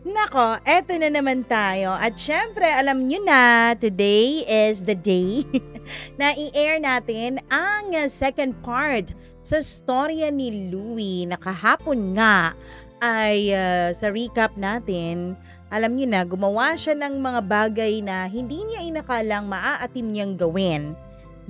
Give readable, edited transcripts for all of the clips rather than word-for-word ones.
Nako, eto na naman tayo. At syempre, alam nyo na, today is the day na i-air natin ang second part sa storya ni Louie na kahapon nga ay sa recap natin. Alam nyo na, gumawa siya ng mga bagay na hindi niya inakalang maaatim niyang gawin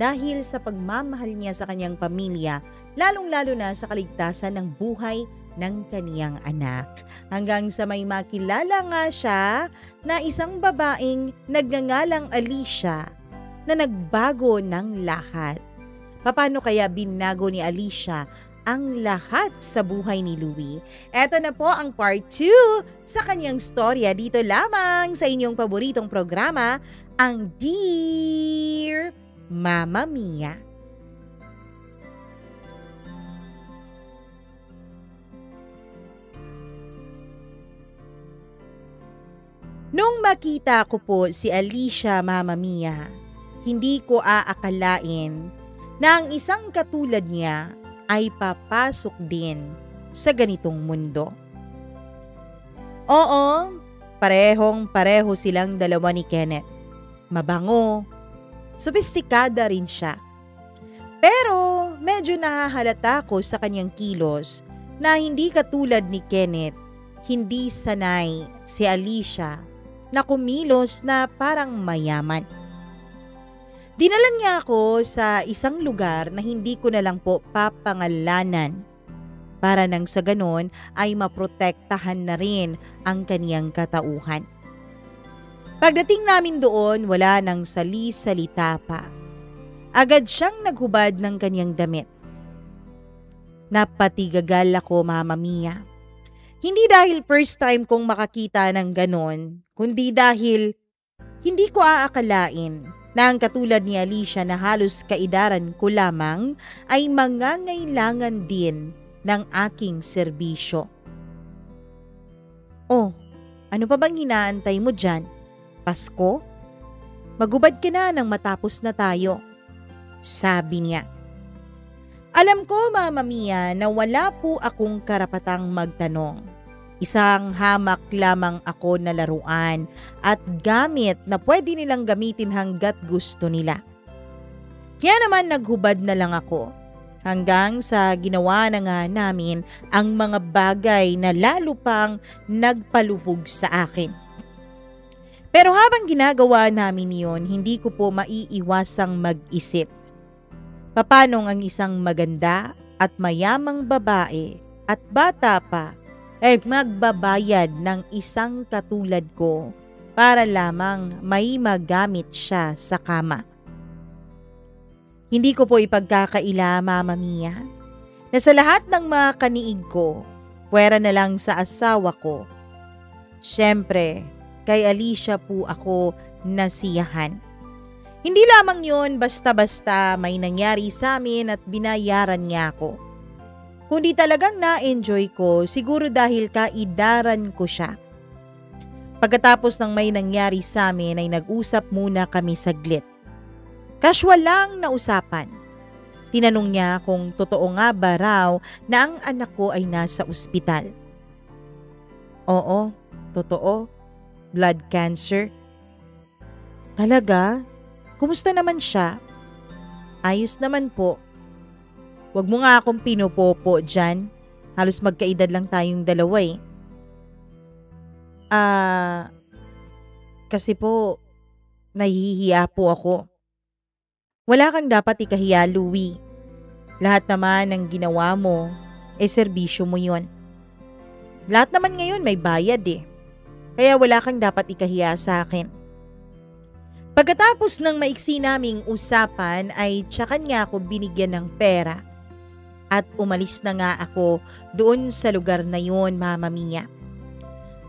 dahil sa pagmamahal niya sa kanyang pamilya, lalong-lalo na sa kaligtasan ng buhay ng kaniyang anak. Hanggang sa may makilala nga siya na isang babaeng nagngangalang Alicia na nagbago ng lahat. Paano kaya binago ni Alicia ang lahat sa buhay ni Louie? Eto na po ang part 2 sa kanyang storya dito lamang sa inyong paboritong programa, ang Dear Mama Mia. Nung makita ko po si Alicia, Mama Mia, hindi ko aakalain na ang isang katulad niya ay papasok din sa ganitong mundo. Oo, parehong-pareho silang dalawa ni Kenneth. Mabango, sopistikada rin siya. Pero medyo nahahalata ko sa kanyang kilos na hindi katulad ni Kenneth, hindi sanay si Alicia na kumilos na parang mayaman. Dinalan niya ako sa isang lugar na hindi ko na lang po papangalanan para nang sa ganon ay maprotektahan na rin ang kaniyang katauhan. Pagdating namin doon, wala nang sali-salita pa. Agad siyang naghubad ng kaniyang damit. Napatigagal ako, Mama Mia. Hindi dahil first time kong makakita ng ganon, kundi dahil hindi ko aakalain na ang katulad ni Alicia na halos kaidaran ko lamang ay mangangailangan din ng aking serbisyo. Oh, ano pa bang hinaantay mo dyan? Pasko? Magubad ka na nang matapos na tayo, sabi niya. Alam ko, Mama Mia, na wala po akong karapatang magtanong. Isang hamak lamang ako na laruan at gamit na pwede nilang gamitin hanggat gusto nila. Kaya naman naghubad na lang ako hanggang sa ginawa na nga namin ang mga bagay na lalo pang nagpalubog sa akin. Pero habang ginagawa namin yon, hindi ko po maiiwasang mag-isip. Papanong ang isang maganda at mayamang babae at bata pa ay magbabayad ng isang katulad ko para lamang may magamit siya sa kama. Hindi ko po ipagkakaila, Mama Mia, na sa lahat ng mga kaniig ko, puwera na lang sa asawa ko. Siyempre, kay Alicia po ako nasiyahan. Hindi lamang yun basta-basta may nangyari sa amin at binayaran niya ako. Kundi talagang na-enjoy ko, siguro dahil kaidaran ko siya. Pagkatapos ng may nangyari sa amin ay nag-usap muna kami saglit. Casual lang na usapan. Tinanong niya kung totoo nga ba raw na ang anak ko ay nasa ospital. Oo, totoo. Blood cancer. Talaga? Kumusta naman siya? Ayos naman po. Huwag mo nga akong pinupopo dyan. Halos magkaedad lang tayong dalawa eh. Kasi po, nahihiya po ako. Wala kang dapat ikahiya, Louie. Lahat naman ng ginawa mo, serbisyo mo yun. Lahat naman ngayon may bayad eh. Kaya wala kang dapat ikahiya sa akin. Pagkatapos ng maiksi naming usapan ay tsakan nga ako binigyan ng pera. At umalis na nga ako doon sa lugar na yon, Mama Mia.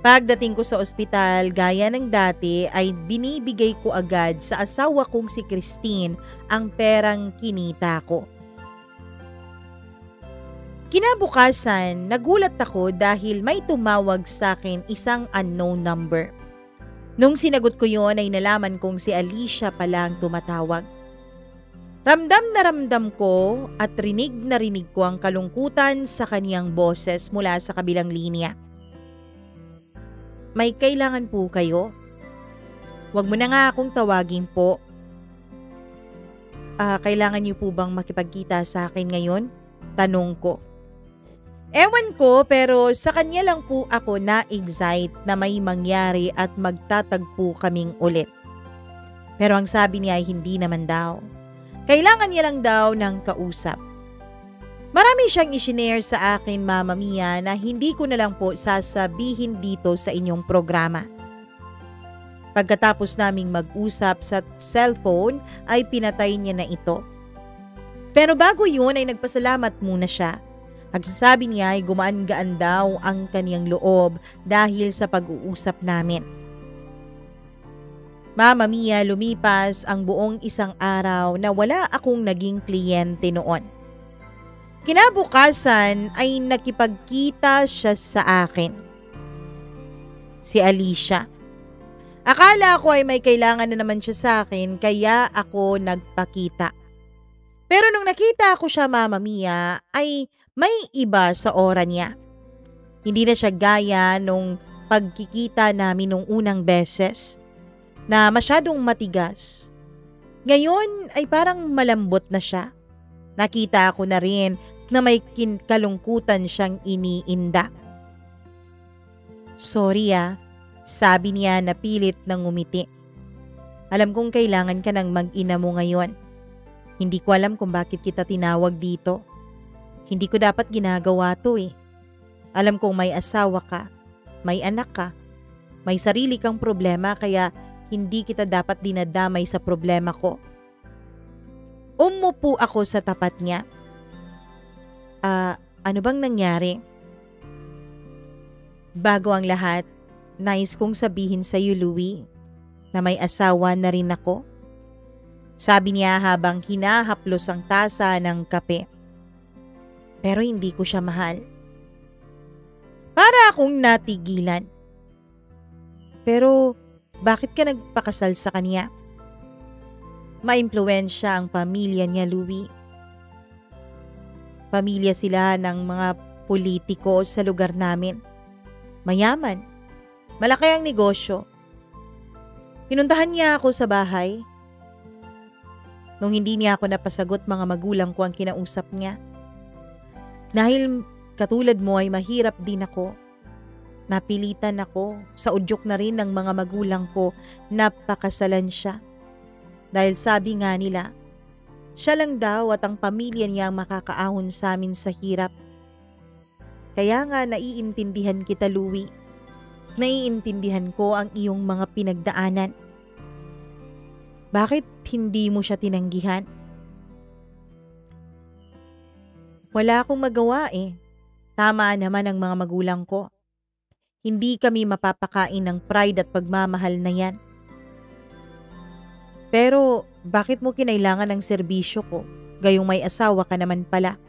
Pagdating ko sa ospital, gaya ng dati ay binibigay ko agad sa asawa kong si Christine ang perang kinita ko. Kinabukasan, nagulat ako dahil may tumawag sa akin isang unknown number. Nung sinagot ko yon ay nalaman kong si Alicia pala ang tumatawag. Ramdam na ramdam ko at rinig na rinig ko ang kalungkutan sa kaniyang boses mula sa kabilang linya. may kailangan po kayo? Huwag mo na nga akong tawagin po. Kailangan niyo po bang makipagkita sa akin ngayon? Tanong ko. Ewan ko pero sa kanya lang po ako na-excite na may mangyari at magtatagpo kaming ulit. Pero ang sabi niya ay hindi naman daw. Kailangan niya lang daw ng kausap. Marami siyang isinare sa akin, Mama Mia, na hindi ko na lang po sasabihin dito sa inyong programa. Pagkatapos naming mag-usap sa cellphone ay pinatay niya na ito. Pero bago yun ay nagpasalamat muna siya. Ang sabi niya ay gumaan-gaan daw ang kaniyang loob dahil sa pag-uusap namin. Mama Mia, lumipas ang buong isang araw na wala akong naging kliyente noon. Kinabukasan ay nakipagkita siya sa akin. Si Alicia. Akala ko ay may kailangan na naman siya sa akin kaya ako nagpakita. Pero nung nakita ko siya, Mama Mia, ay may iba sa aura niya. Hindi na siya gaya nung pagkikita namin nung unang beses na masyadong matigas. Ngayon ay parang malambot na siya. Nakita ko na rin na may kalungkutan siyang iniinda. Sorry sabi niya na pilit ng ngumiti. Alam kong kailangan ka ng mag-ina mo ngayon. Hindi ko alam kung bakit kita tinawag dito. Hindi ko dapat ginagawa to Alam kong may asawa ka, may anak ka, may sarili kang problema kaya hindi kita dapat dinadamay sa problema ko. Umupo ako sa tapat niya. Ano bang nangyari? Bago ang lahat, nais kong sabihin sa iyo, Louie, na may asawa na rin ako. Sabi niya habang hinahaplos ang tasa ng kape. Pero hindi ko siya mahal. Para akong natigilan. Pero bakit ka nagpakasal sa kanya? Maimpluwensya ang pamilya niya, Louie. Pamilya sila ng mga politiko sa lugar namin. Mayaman. Malaki ang negosyo. Pinuntahan niya ako sa bahay. Nung hindi niya ako napasagot, mga magulang ko ang kinausap niya. Dahil katulad mo ay mahirap din ako. Napilitan ako, sa udyok na rin ng mga magulang ko, napakasalan siya. Dahil sabi nga nila, siya lang daw at ang pamilya niya ang makakaahon sa amin sa hirap. Kaya nga naiintindihan kita, Louie. Naiintindihan ko ang iyong mga pinagdaanan. Bakit hindi mo siya tinanggihan? Wala akong magawa Tama naman ang mga magulang ko. Hindi kami mapapakain ng pride at pagmamahal na yan. Pero bakit mo kinailangan ng serbisyo ko? Gayong may asawa ka naman pala.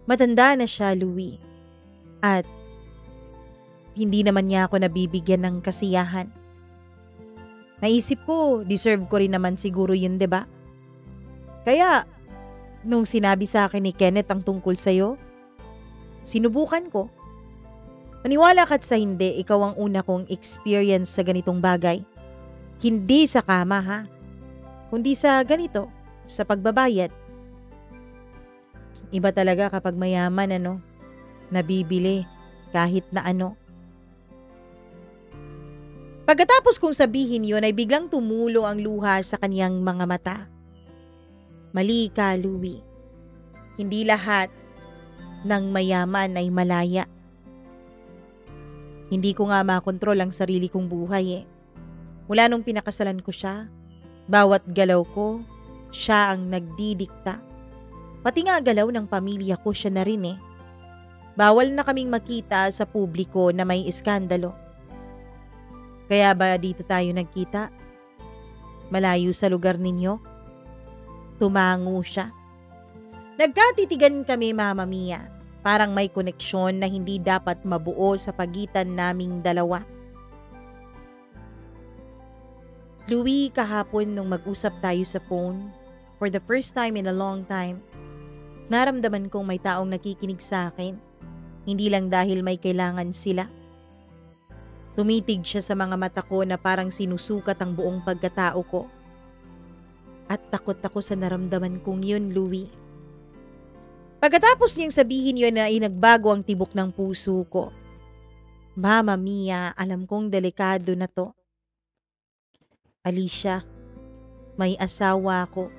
Matanda na siya, Louie. At hindi naman niya ako nabibigyan ng kasiyahan. Naisip ko, deserve ko rin naman siguro yun, 'di ba? Kaya, nung sinabi sa akin ni Kenneth ang tungkol sa'yo, sinubukan ko. Maniwala ka't sa hindi, ikaw ang una kong experience sa ganitong bagay. Hindi sa kama kundi sa ganito, sa pagbabayad. Iba talaga kapag mayaman nabibili kahit na ano. Pagkatapos kong sabihin yun ay biglang tumulo ang luha sa kaniyang mga mata. Mali ka, Louie. Hindi lahat ng mayaman ay malaya. Hindi ko nga makontrol ang sarili kong buhay Mula nung pinakasalan ko siya, bawat galaw ko, siya ang nagdidikta. Pati nga galaw ng pamilya ko siya na rin Bawal na kaming makita sa publiko na may iskandalo. Kaya ba dito tayo nagkita? Malayo sa lugar ninyo? Tumango siya. Nagkatitigan kami, Mama Mia. Parang may koneksyon na hindi dapat mabuo sa pagitan naming dalawa. Louie, kahapon nung mag-usap tayo sa phone, for the first time in a long time, naramdaman kong may taong nakikinig sa akin. Hindi lang dahil may kailangan sila. Tumitig siya sa mga mata ko na parang sinusukat ang buong pagkatao ko. At takot ako sa naramdaman kong yun, Louie. Pagkatapos niyang sabihin yun ay nagbago ang tibok ng puso ko. Mama Mia, alam kong delikado na to. Alicia, may asawa ako.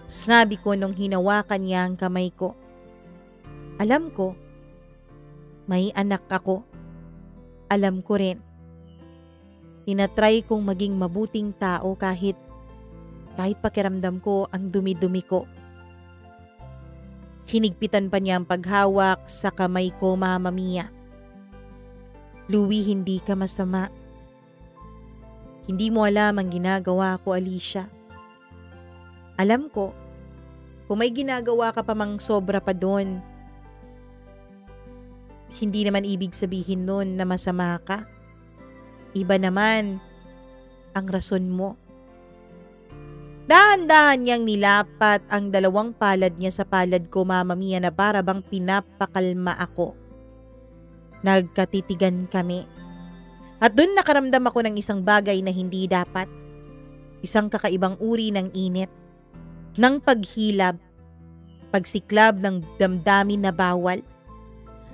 Sabi ko nung hinawakan niya ang kamay ko. Alam ko, may anak ako. Alam ko rin. Tinatry kong maging mabuting tao kahit pakiramdam ko ang dumi-dumi ko. Hinigpitan pa niya ang paghawak sa kamay ko, Mama Mia. Louie, hindi ka masama. Hindi mo alam ang ginagawa ko, Alicia. Alam ko, kung may ginagawa ka pa mang sobra pa doon, hindi naman ibig sabihin nun na masama ka. Iba naman ang rason mo. Dahan-dahan niyang nilapat ang dalawang palad niya sa palad ko, Mama Mia, na para bang pinapakalma ako. Nagkatitigan kami. At doon nakaramdam ako ng isang bagay na hindi dapat. Isang kakaibang uri ng init, ng paghilab, pagsiklab ng damdamin na bawal.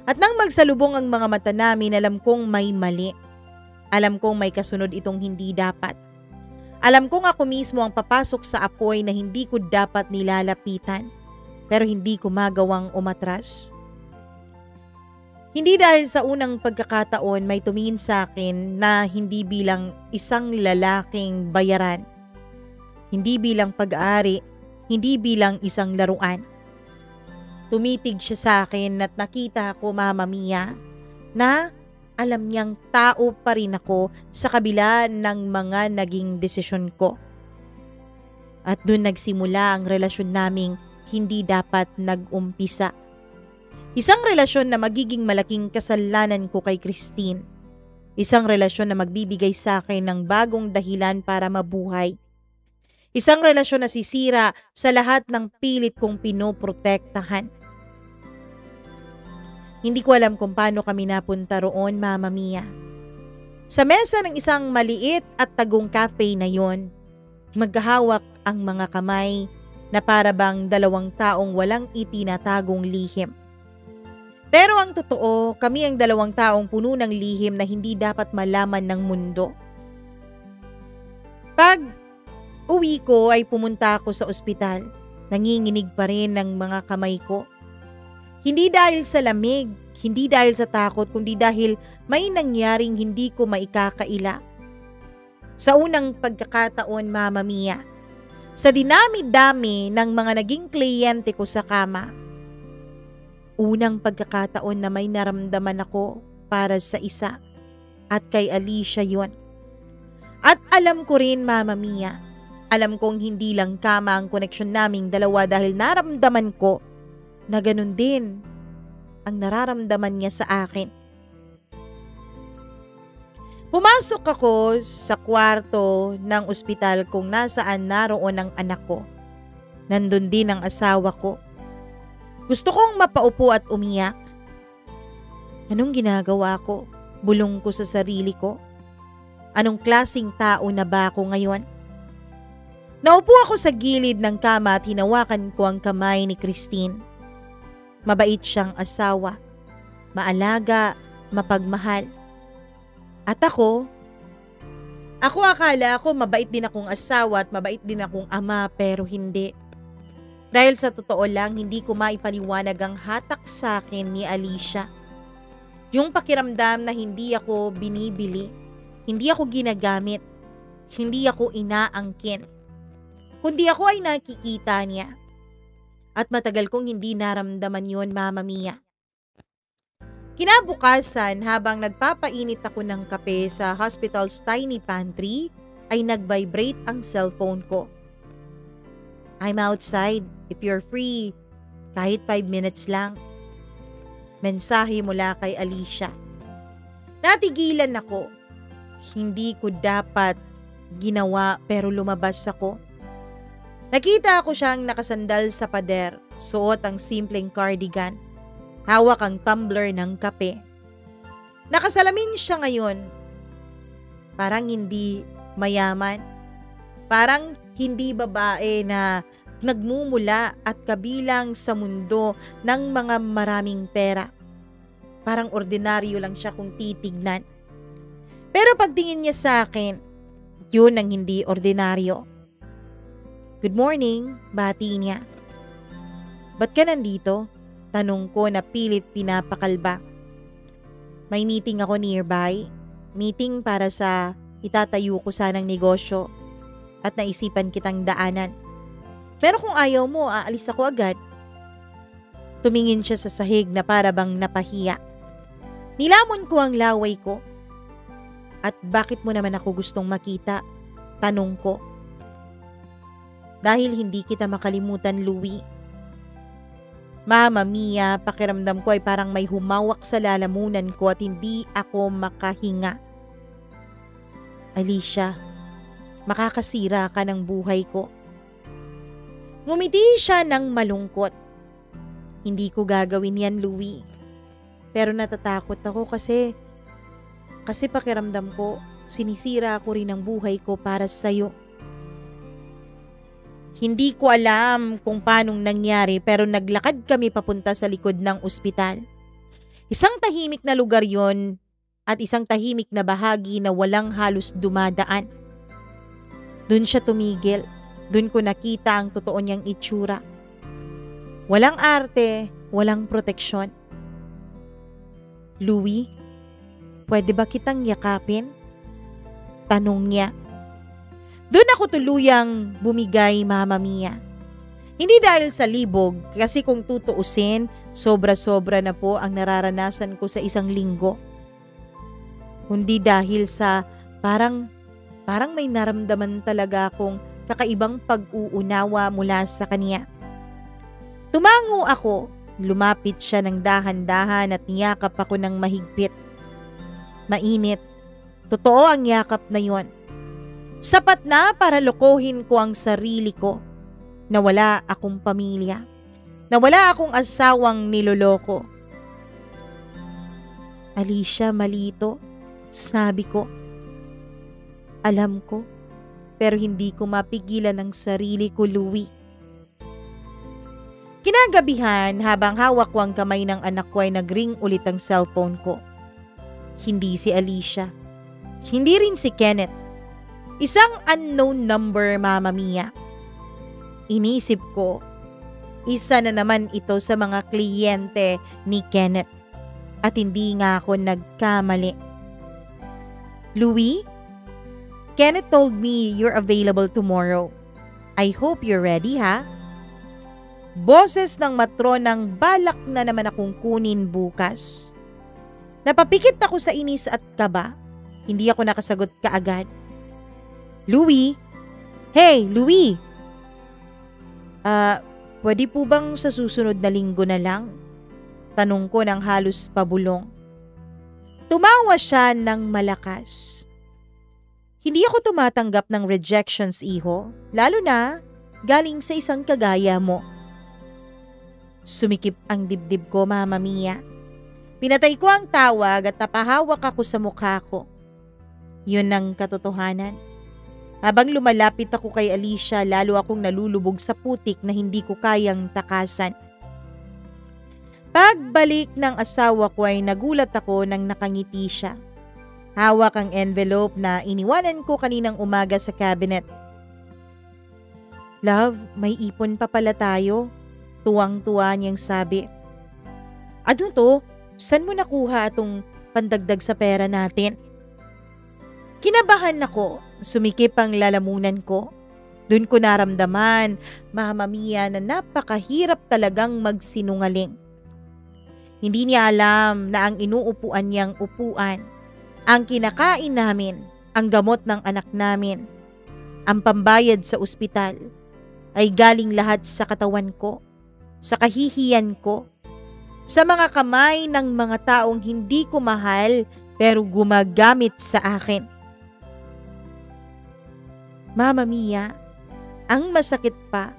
At nang magsalubong ang mga mata namin, alam kong may mali. Alam kong may kasunod itong hindi dapat. Alam kong ako mismo ang papasok sa apoy na hindi ko dapat nilalapitan, pero hindi ko magawang umatras. Hindi dahil sa unang pagkakataon may tumingin sa akin na hindi bilang isang lalaking bayaran, hindi bilang pag-aari, hindi bilang isang laruan. Tumitig siya sa akin at nakita ko, Mama Mia, na alam niyang tao pa rin ako sa kabila ng mga naging desisyon ko. At doon nagsimula ang relasyon naming hindi dapat nag-umpisa. Isang relasyon na magiging malaking kasalanan ko kay Christine. Isang relasyon na magbibigay sa akin ng bagong dahilan para mabuhay. Isang relasyon na sisira sa lahat ng pilit kong pinoprotektahan. Hindi ko alam kung paano kami napunta roon, Mama Mia. Sa mesa ng isang maliit at tagong cafe na yon, maghahawak ang mga kamay na para bang dalawang taong walang itinatagong lihim. Pero ang totoo, kami ang dalawang taong puno ng lihim na hindi dapat malaman ng mundo. Pag uwi ko ay pumunta ako sa ospital. Nanginginig pa rin ng mga kamay ko. Hindi dahil sa lamig, hindi dahil sa takot, kundi dahil may nangyaring hindi ko maikakaila. Sa unang pagkakataon, Mama Mia, sa dinami-dami ng mga naging kliyente ko sa kama, unang pagkakataon na may naramdaman ako para sa isa at kay Alicia yon. At alam ko rin, Mama Mia, alam kong hindi lang kama ang koneksyon naming dalawa dahil naramdaman ko na ganun din ang nararamdaman niya sa akin. Pumasok ako sa kwarto ng ospital kung nasaan naroon ang anak ko. Nandun din ang asawa ko. Gusto kong mapaupo at umiyak. Anong ginagawa ko? Bulong ko sa sarili ko. Anong klasing tao na ba ako ngayon? Naupo ako sa gilid ng kama at hinawakan ko ang kamay ni Christine. Mabait siyang asawa, maalaga, mapagmahal. At ako akala ko mabait din akong asawa at mabait din akong ama, pero hindi. Dahil sa totoo lang, hindi ko maipaliwanag ang hatak sa akin ni Alicia. Yung pakiramdam na hindi ako binibili, hindi ako ginagamit, hindi ako inaangkin, kundi ako ay nakikita niya. At matagal kong hindi naramdaman yon, Mama Mia. Kinabukasan, habang nagpapainit ako ng kape sa hospital's tiny pantry, ay nag-vibrate ang cellphone ko. I'm outside, if you're free, kahit 5 minutes lang. Mensahe mula kay Alicia. Natigilan ako. Hindi ko dapat ginawa pero lumabas ako. Nakita ko siyang nakasandal sa pader, suot ang simpleng cardigan, hawak ang tumbler ng kape. Nakasalamin siya ngayon, Parang hindi mayaman. Parang hindi babae na nagmumula at kabilang sa mundo ng mga maraming pera. Parang ordinaryo lang siya kung titignan. Pero pagtingin niya sa akin, yun ang hindi ordinaryo. Good morning, bati niya. Ba't ka nandito? Tanong ko na pilit pinapakalba. May meeting ako nearby. Meeting para sa itatayo ko sanang negosyo at naisipan kitang daanan. Pero kung ayaw mo, aalis ako agad. Tumingin siya sa sahig na para bang napahiya. Nilamon ko ang laway ko. At bakit mo naman ako gustong makita? Tanong ko. Dahil hindi kita makalimutan, Louie. Mama Mia, pakiramdam ko ay parang may humawak sa lalamunan ko at hindi ako makahinga. Alicia, makakasira ka ng buhay ko. Ngumiti siya ng malungkot. Hindi ko gagawin yan, Louie. Pero natatakot ako kasi pakiramdam ko, sinisira ko rin ang buhay ko para sa'yo. Hindi ko alam kung paanong nangyari pero naglakad kami papunta sa likod ng ospital. Isang tahimik na lugar yon at isang tahimik na bahagi na walang halos dumadaan. Doon siya tumigil. Doon ko nakita ang totoo niyang itsura. Walang arte, walang proteksyon. Louie, pwede ba kitang yakapin? Tanong niya. Doon ako tuluyang bumigay, Mama Mia. Hindi dahil sa libog, kasi kung tutuusin, sobra-sobra na po ang nararanasan ko sa isang linggo. Kundi dahil sa parang may naramdaman talaga akong kakaibang pag-uunawa mula sa kanya. Tumango ako, lumapit siya ng dahan-dahan at niyakap ako ng mahigpit. Mainit. Totoo ang yakap na yon. Sapat na para lokohin ko ang sarili ko na wala akong pamilya, na wala akong asawang niloloko. Alicia, malito, sabi ko. Alam ko, pero hindi ko mapigilan ang sarili ko, Louie. Kinagabihan, habang hawak ko ang kamay ng anak ko ay nagring ulit ang cellphone ko. Hindi si Alicia. Hindi rin si Kenneth. Isang unknown number, Mama Mia. Inisip ko, isa na naman ito sa mga kliyente ni Kenneth. At hindi nga ako nagkamali. Louie, Kenneth told me you're available tomorrow. I hope you're ready, ha? Boses ng matronang balak na naman akong kunin bukas. Napapikit ako sa inis at kaba. Hindi ako nakasagot kaagad. Louie? Hey, Louie! Pwede po bang sa susunod na linggo na lang? Tanong ko ng halos pabulong. Tumawa siya ng malakas. Hindi ako tumatanggap ng rejections, iho. Lalo na galing sa isang kagaya mo. Sumikip ang dibdib ko, Mama Mia. Pinatay ko ang tawag at napahawak ako sa mukha ko. Yun ang katotohanan. Habang lumalapit ako kay Alicia, lalo akong nalulubog sa putik na hindi ko kayang takasan. Pagbalik ng asawa ko ay nagulat ako nang nakangiti siya. Hawak ang envelope na iniwanan ko kaninang umaga sa cabinet. Love, may ipon pa pala tayo. Tuwang-tuwa niyang sabi. Ano to? Saan mo nakuha itong pandagdag sa pera natin? Kinabahan ako. Sumikip ang lalamunan ko. Doon ko naramdaman, Mama Mia, na napakahirap talagang magsinungaling. Hindi niya alam na ang inuupuan niyang upuan, ang kinakain namin, ang gamot ng anak namin, ang pambayad sa ospital, ay galing lahat sa katawan ko, sa kahihiyan ko, sa mga kamay ng mga taong hindi ko mahal pero gumagamit sa akin. Mama Mia, ang masakit pa,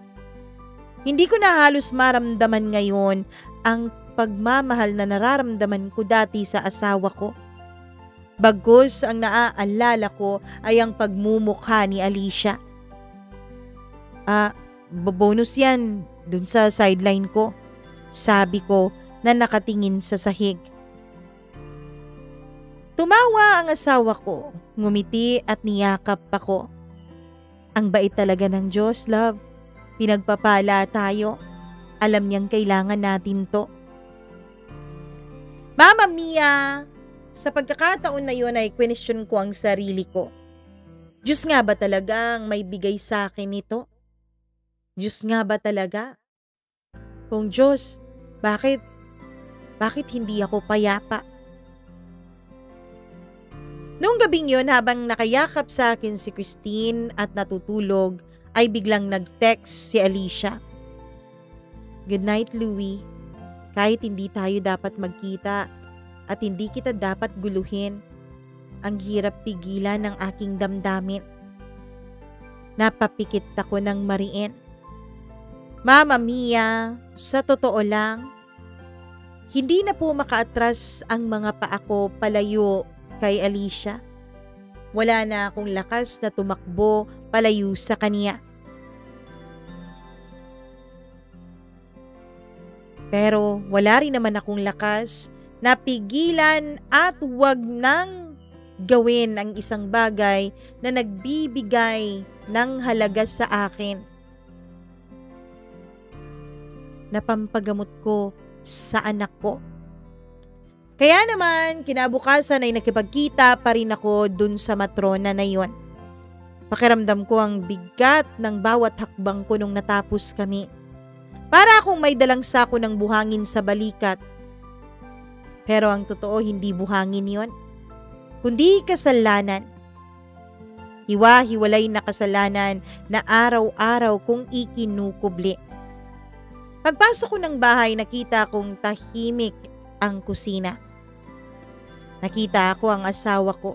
hindi ko na halos maramdaman ngayon ang pagmamahal na nararamdaman ko dati sa asawa ko. Bagkus ang naaalala ko ay ang pagmumukha ni Alicia. Bonus yan dun sa sideline ko, sabi ko na nakatingin sa sahig. Tumawa ang asawa ko, ngumiti at niyakap ako. Ang bait talaga ng Diyos, love. Pinagpapala tayo. Alam niyang kailangan natin to. Mama Mia, sa pagkakataon na yun ay question ko ang sarili ko. Diyos nga ba talagang may bigay sa akin ito? Diyos nga ba talaga? Kung Diyos, bakit hindi ako payapa? Noong gabing yun, habang nakayakap sa akin si Christine at natutulog, ay biglang nag-text si Alicia. Good night, Louie. Kahit hindi tayo dapat magkita at hindi kita dapat guluhin, ang hirap pigilan ng aking damdamin. Napapikit ako ng mariin. Mama Mia, sa totoo lang, hindi na po makaatras ang mga paa ko palayo kay Alicia. Wala na akong lakas na tumakbo palayo sa kanya. Pero wala rin naman akong lakas na pigilan at wag nang gawin ang isang bagay na nagbibigay ng halaga sa akin. Napampagamot ko sa anak ko. Kaya naman, kinabukasan ay nakipagkita pa rin ako dun sa matrona na yon. Pakiramdam ko ang bigat ng bawat hakbang ko nung natapos kami. Para akong may dalang sako ng buhangin sa balikat. Pero ang totoo, hindi buhangin yon, kundi kasalanan. Hiwa-hiwalay na kasalanan na araw-araw kong ikinukubli. Pagpasok ko ng bahay, nakita kong tahimik ang kusina. Nakita ko ang asawa ko.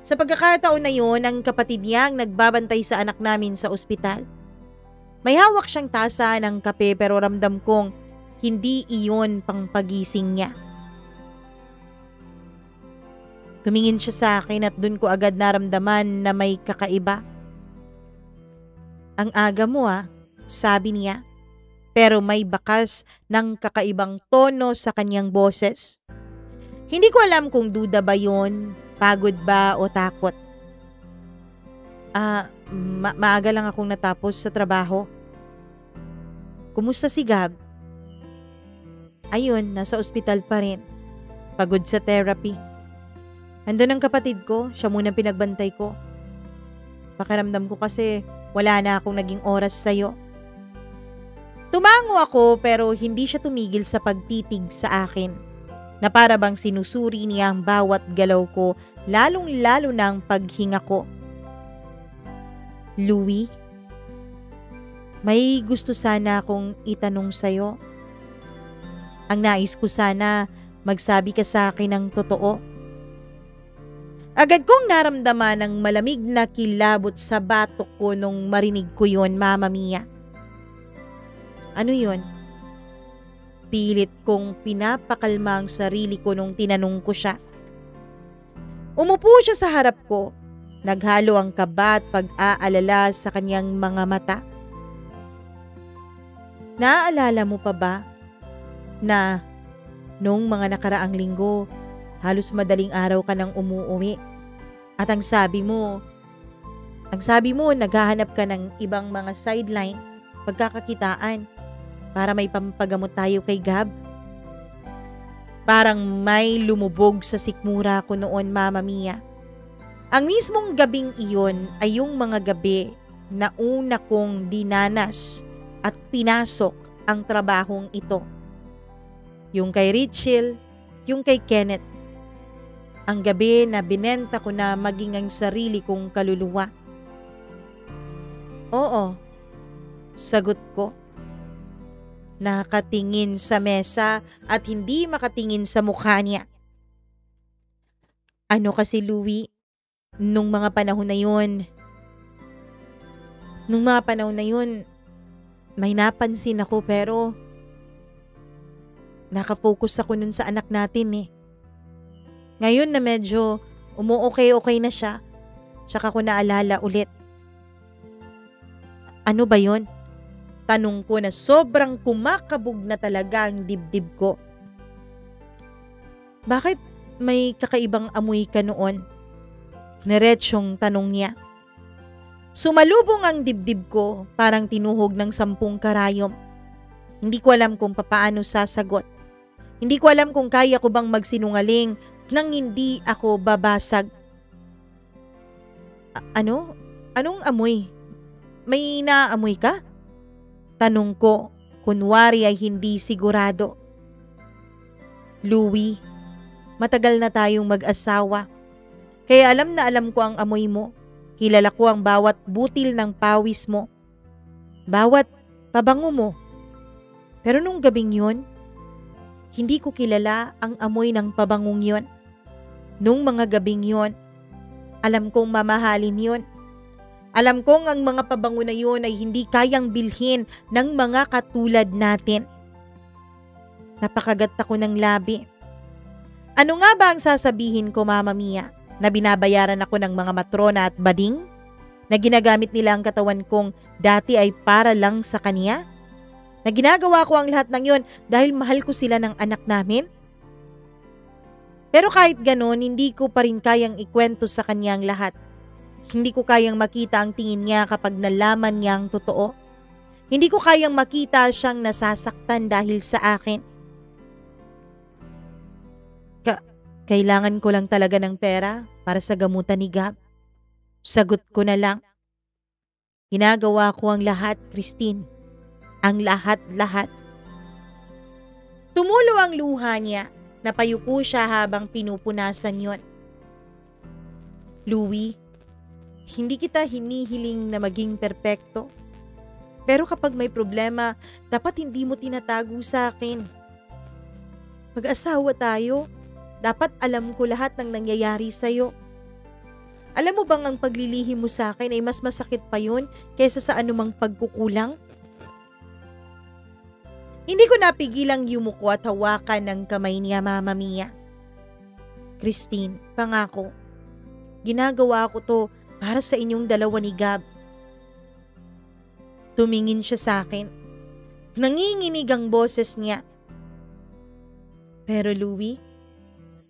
Sa pagkakataon na yun, ang kapatid niya ang nagbabantay sa anak namin sa ospital. May hawak siyang tasa ng kape pero ramdam kong hindi iyon pang pagising niya. Tumingin siya sa akin at dun ko agad naramdaman na may kakaiba. Ang aga mo sabi niya. Pero may bakas ng kakaibang tono sa kanyang boses. Hindi ko alam kung duda ba yun, pagod ba o takot. Maaga lang akong natapos sa trabaho. Kumusta si Gab? Ayun, nasa ospital pa rin. Pagod sa therapy. Andun ang kapatid ko, siya muna pinagbantay ko. Pakiramdam ko kasi wala na akong naging oras sa'yo. Tumango ako pero hindi siya tumigil sa pagtitig sa akin. Na para bang sinusuri niya ang bawat galaw ko, lalong-lalo na ang paghinga ko. Louie, may gusto sana akong itanong sa'yo. Ang nais ko sana magsabi ka sa akin ng totoo. Agad kong naramdaman ang malamig na kilabot sa batok ko nung marinig ko yon, Mama Mia. Ano yon? Pilit kong pinapakalma ang sarili ko nung tinanong ko siya. Umupo siya sa harap ko. Naghalo ang kaba at pag-aalala sa kanyang mga mata. Naaalala mo pa ba na nung mga nakaraang linggo, halos madaling araw ka nang umuwi at ang sabi mo naghahanap ka ng ibang mga sideline, pagkakakitaan para may pampagamot tayo kay Gab? Parang may lumubog sa sikmura ko noon, Mama Mia. Ang mismong gabing iyon ay yung mga gabi na una kong dinanas at pinasok ang trabahong ito. Yung kay Richel, yung kay Kenneth. Ang gabi na binenta ko na maging ang sarili kong kaluluwa. Oo, sagot ko. Nakatingin sa mesa at hindi makatingin sa mukha niya. Ano kasi, Louie, nung mga panahon na yun, may napansin ako pero nakafocus ako nun sa anak natin . Ngayon na medyo umuokay-okay na siya, tsaka ko naalala ulit. Ano ba yon? Tanong ko na sobrang kumakabog na talaga ang dibdib ko. Bakit may kakaibang amoy ka noon? Diretsyong tanong niya. Sumalubong ang dibdib ko, parang tinuhog ng 10 karayom. Hindi ko alam kung papaano sasagot. Hindi ko alam kung kaya ko bang magsinungaling nang hindi ako babasag. Ano? Anong amoy? May naamoy ka? Tanong ko, kunwari ay hindi sigurado. Louie, matagal na tayong mag-asawa. Kaya alam na alam ko ang amoy mo. Kilala ko ang bawat butil ng pawis mo. Bawat pabango mo. Pero nung gabing yun, hindi ko kilala ang amoy ng pabangong yun. Nung mga gabing yun, alam kong mamahalin yun. Alam kong ang mga pabango na yun ay hindi kayang bilhin ng mga katulad natin. Napakagat ako ng labi. Ano nga ba ang sasabihin ko, Mama Mia? Na binabayaran ako ng mga matrona at bading? Na ginagamit nila ang katawan kong dati ay para lang sa kanya? Na ginagawa ko ang lahat ng yon dahil mahal ko sila ng anak namin? Pero kahit ganon, hindi ko pa rin kayang ikwento sa kanya ang lahat. Hindi ko kayang makita ang tingin niya kapag nalaman niya ang totoo. Hindi ko kayang makita siyang nasasaktan dahil sa akin. Kailangan ko lang talaga ng pera para sa gamutan ni Gab. Sagot ko na lang. Ginagawa ko ang lahat, Christine. Ang lahat-lahat. Tumulo ang luha niya. Napayuko siya habang pinupunasan yon. Louie, hindi kita hinihiling na maging perpekto. Pero kapag may problema, dapat hindi mo tinatago sa akin. Mag-asawa tayo. Dapat alam ko lahat ng nangyayari sa'yo. Alam mo bang ang paglilihim mo sa akin ay mas masakit pa yun kaysa sa anumang pagkukulang? Hindi ko napigilang yumuko at hawakan ng kamay niya, Mama Mia. Christine, pangako. Ginagawa ko to para sa inyong dalawa ni Gab. Tumingin siya sa akin. Nanginginig ang boses niya. Pero Louie,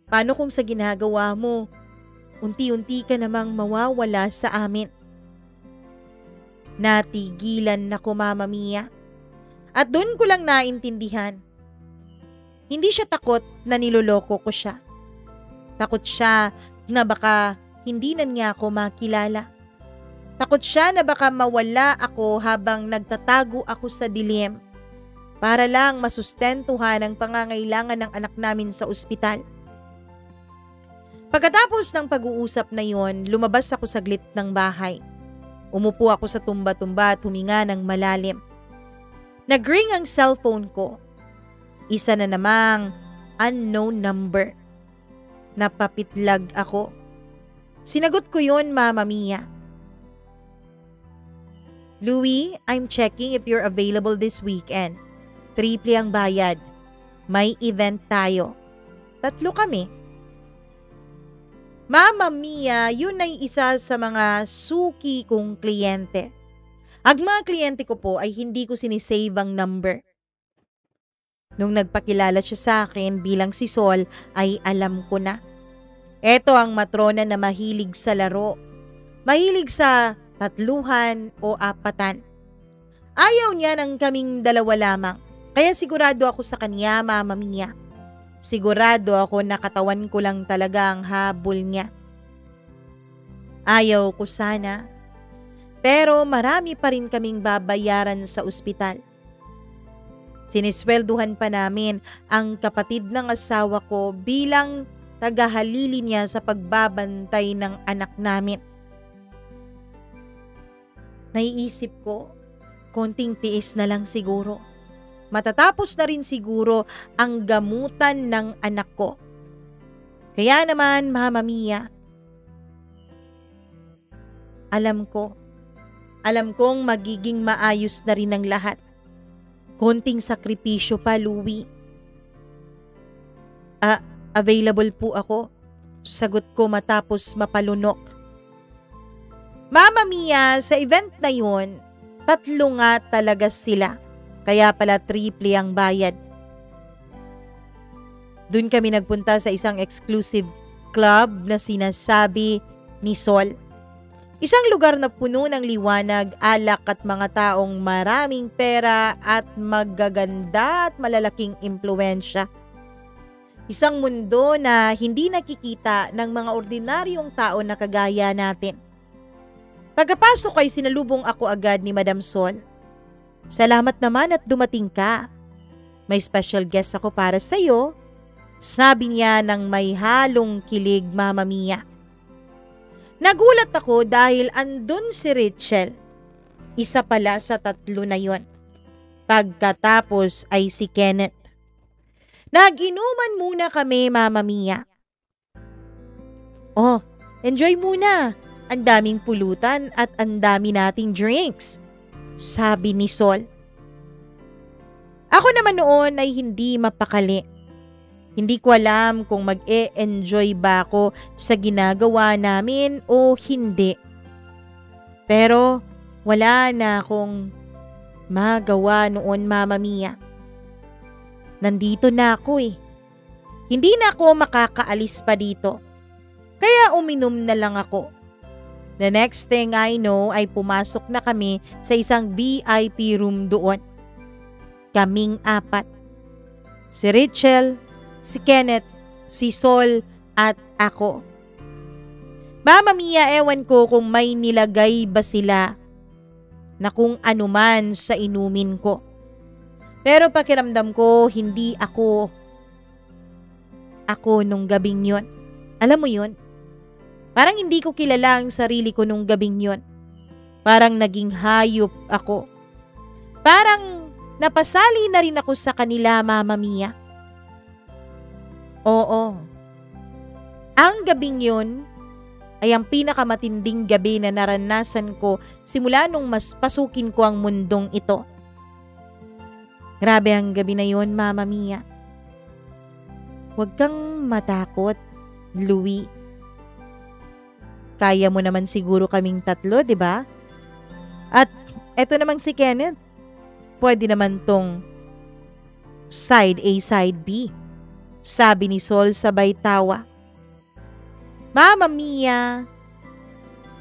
paano kung sa ginagawa mo, unti-unti ka namang mawawala sa amin? Natigilan na ko, Mama Mia. At doon ko lang naintindihan. Hindi siya takot na niloloko ko siya. Takot siya na baka hindi na niya ako makilala. Takot siya na baka mawala ako habang nagtatago ako sa dilim para lang masustentuhan ang pangangailangan ng anak namin sa ospital. Pagkatapos ng pag-uusap na yon, lumabas ako saglit ng bahay. Umupo ako sa tumba-tumba at huminga ng malalim. Nag-ring ang cellphone ko. Isa na namang unknown number. Napapitlag ako. Sinagot ko yon, Mama Mia. Louie, I'm checking if you're available this weekend. Triple ang bayad. May event tayo. 3 kami. Mama Mia, yun ay isa sa mga suki kong kliyente. Ang mga kliyente ko po ay hindi ko sinisave ang number. Nung nagpakilala siya sa akin bilang si Sol ay alam ko na. Ito ang matrona na mahilig sa laro. Mahilig sa 3 o 4. Ayaw niya ng kaming 2 lamang. Kaya sigurado ako sa kanya, Mama Mia. Sigurado ako na katawan ko lang talaga ang habol niya. Ayaw ko sana. Pero marami pa rin kaming babayaran sa ospital. Siniswelduhan pa namin ang kapatid ng asawa ko bilang tagahalili niya sa pagbabantay ng anak namin. Naiisip ko, konting tiis na lang siguro. Matatapos na rin siguro ang gamutan ng anak ko. Kaya naman, Mama Mia, alam kong magiging maayos na rin ang lahat. Konting sakripisyo pa, Louie. Available po ako. Sagot ko matapos mapalunok. Mama Mia, sa event na yun, 3 nga talaga sila. Kaya pala triple ang bayad. Doon kami nagpunta sa isang exclusive club na sinasabi ni Sol. Isang lugar na puno ng liwanag, alak at mga taong maraming pera at magaganda at malalaking impluwensya. Isang mundo na hindi nakikita ng mga ordinaryong tao na kagaya natin. Pagkapasok ay sinalubong ako agad ni Madam Sol. Salamat naman at dumating ka. May special guest ako para sa'yo. Sabi niya ng may halong kilig, Mama Mia. Nagulat ako dahil andun si Rachel. Isa pala sa 3 na yon. Pagkatapos ay si Kenneth. Nag-inuman muna kami, Mama Mia. Oh, enjoy muna. Ang daming pulutan at ang dami nating drinks. Sabi ni Sol. Ako naman noon ay hindi mapakali. Hindi ko alam kung mag-e-enjoy ba ako sa ginagawa namin o hindi. Pero wala na akong magawa noon, Mama Mia. Nandito na ako eh. Hindi na ako makakaalis pa dito. Kaya uminom na lang ako. The next thing I know ay pumasok na kami sa isang VIP room doon. Kaming 4. Si Rachel, si Kenneth, si Sol at ako. Mama Mia, ewan ko kung may nilagay ba sila na kung anuman sa inumin ko. Pero pakiramdam ko hindi ako nung gabing yon. Alam mo yon? Parang hindi ko kilala ang sarili ko nung gabing yon. Parang naging hayop ako. Parang napasali na rin ako sa kanila, Mama Mia. Oo. Ang gabing yun ay ang pinakamatinding gabi na naranasan ko simula nung mas pasukin ko ang mundong ito. Grabe ang gabi na yun, Mama Mia. Huwag kang matakot, Louie. Kaya mo naman siguro kaming 3, di ba? At eto namang si Kenneth. Pwede naman tong side A, side B. Sabi ni Sol sabay tawa. Mama Mia,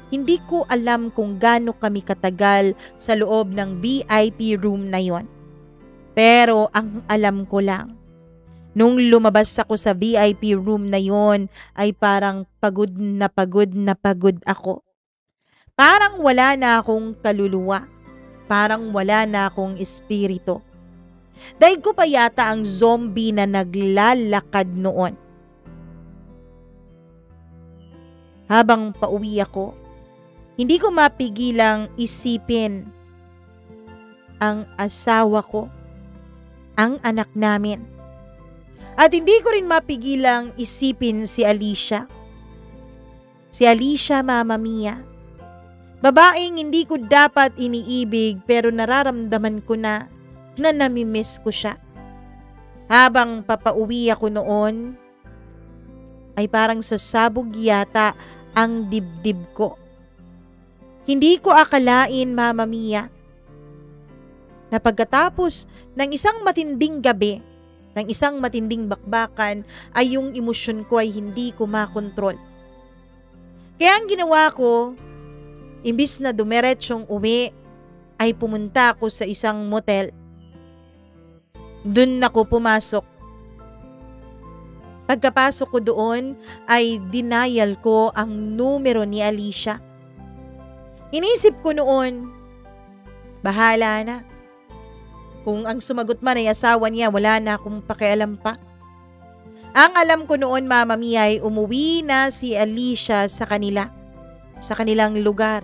hindi ko alam kung gaano kami katagal sa loob ng VIP room na yon. Pero ang alam ko lang, nung lumabas ako sa VIP room na yon ay parang pagod na pagod ako. Parang wala na akong kaluluwa. Parang wala na akong espiritu. Daig ko pa yata ang zombie na naglalakad noon. Habang pauwi ako, hindi ko mapigilang isipin ang asawa ko, ang anak namin. At hindi ko rin mapigilang isipin si Alicia. Si Alicia, Mama Mia. Babaeng hindi ko dapat iniibig pero nararamdaman ko na namimiss ko siya. Habang papauwi ako noon, ay parang sasabog yata ang dibdib ko. Hindi ko akalain, Mama Mia, na pagkatapos ng isang matinding gabi, ng isang matinding bakbakan, ay yung emosyon ko ay hindi ko makontrol. Kaya ang ginawa ko, imbis na dumiretsyong uwi, ay pumunta ako sa isang motel. Doon ako pumasok. Pagkapasok ko doon ay denial ko ang numero ni Alicia. Inisip ko noon, bahala na. Kung ang sumagot man ay asawa niya, wala na akong pakialam pa. Ang alam ko noon, Mama Mia, ay umuwi na si Alicia sa kanila. Sa kanilang lugar,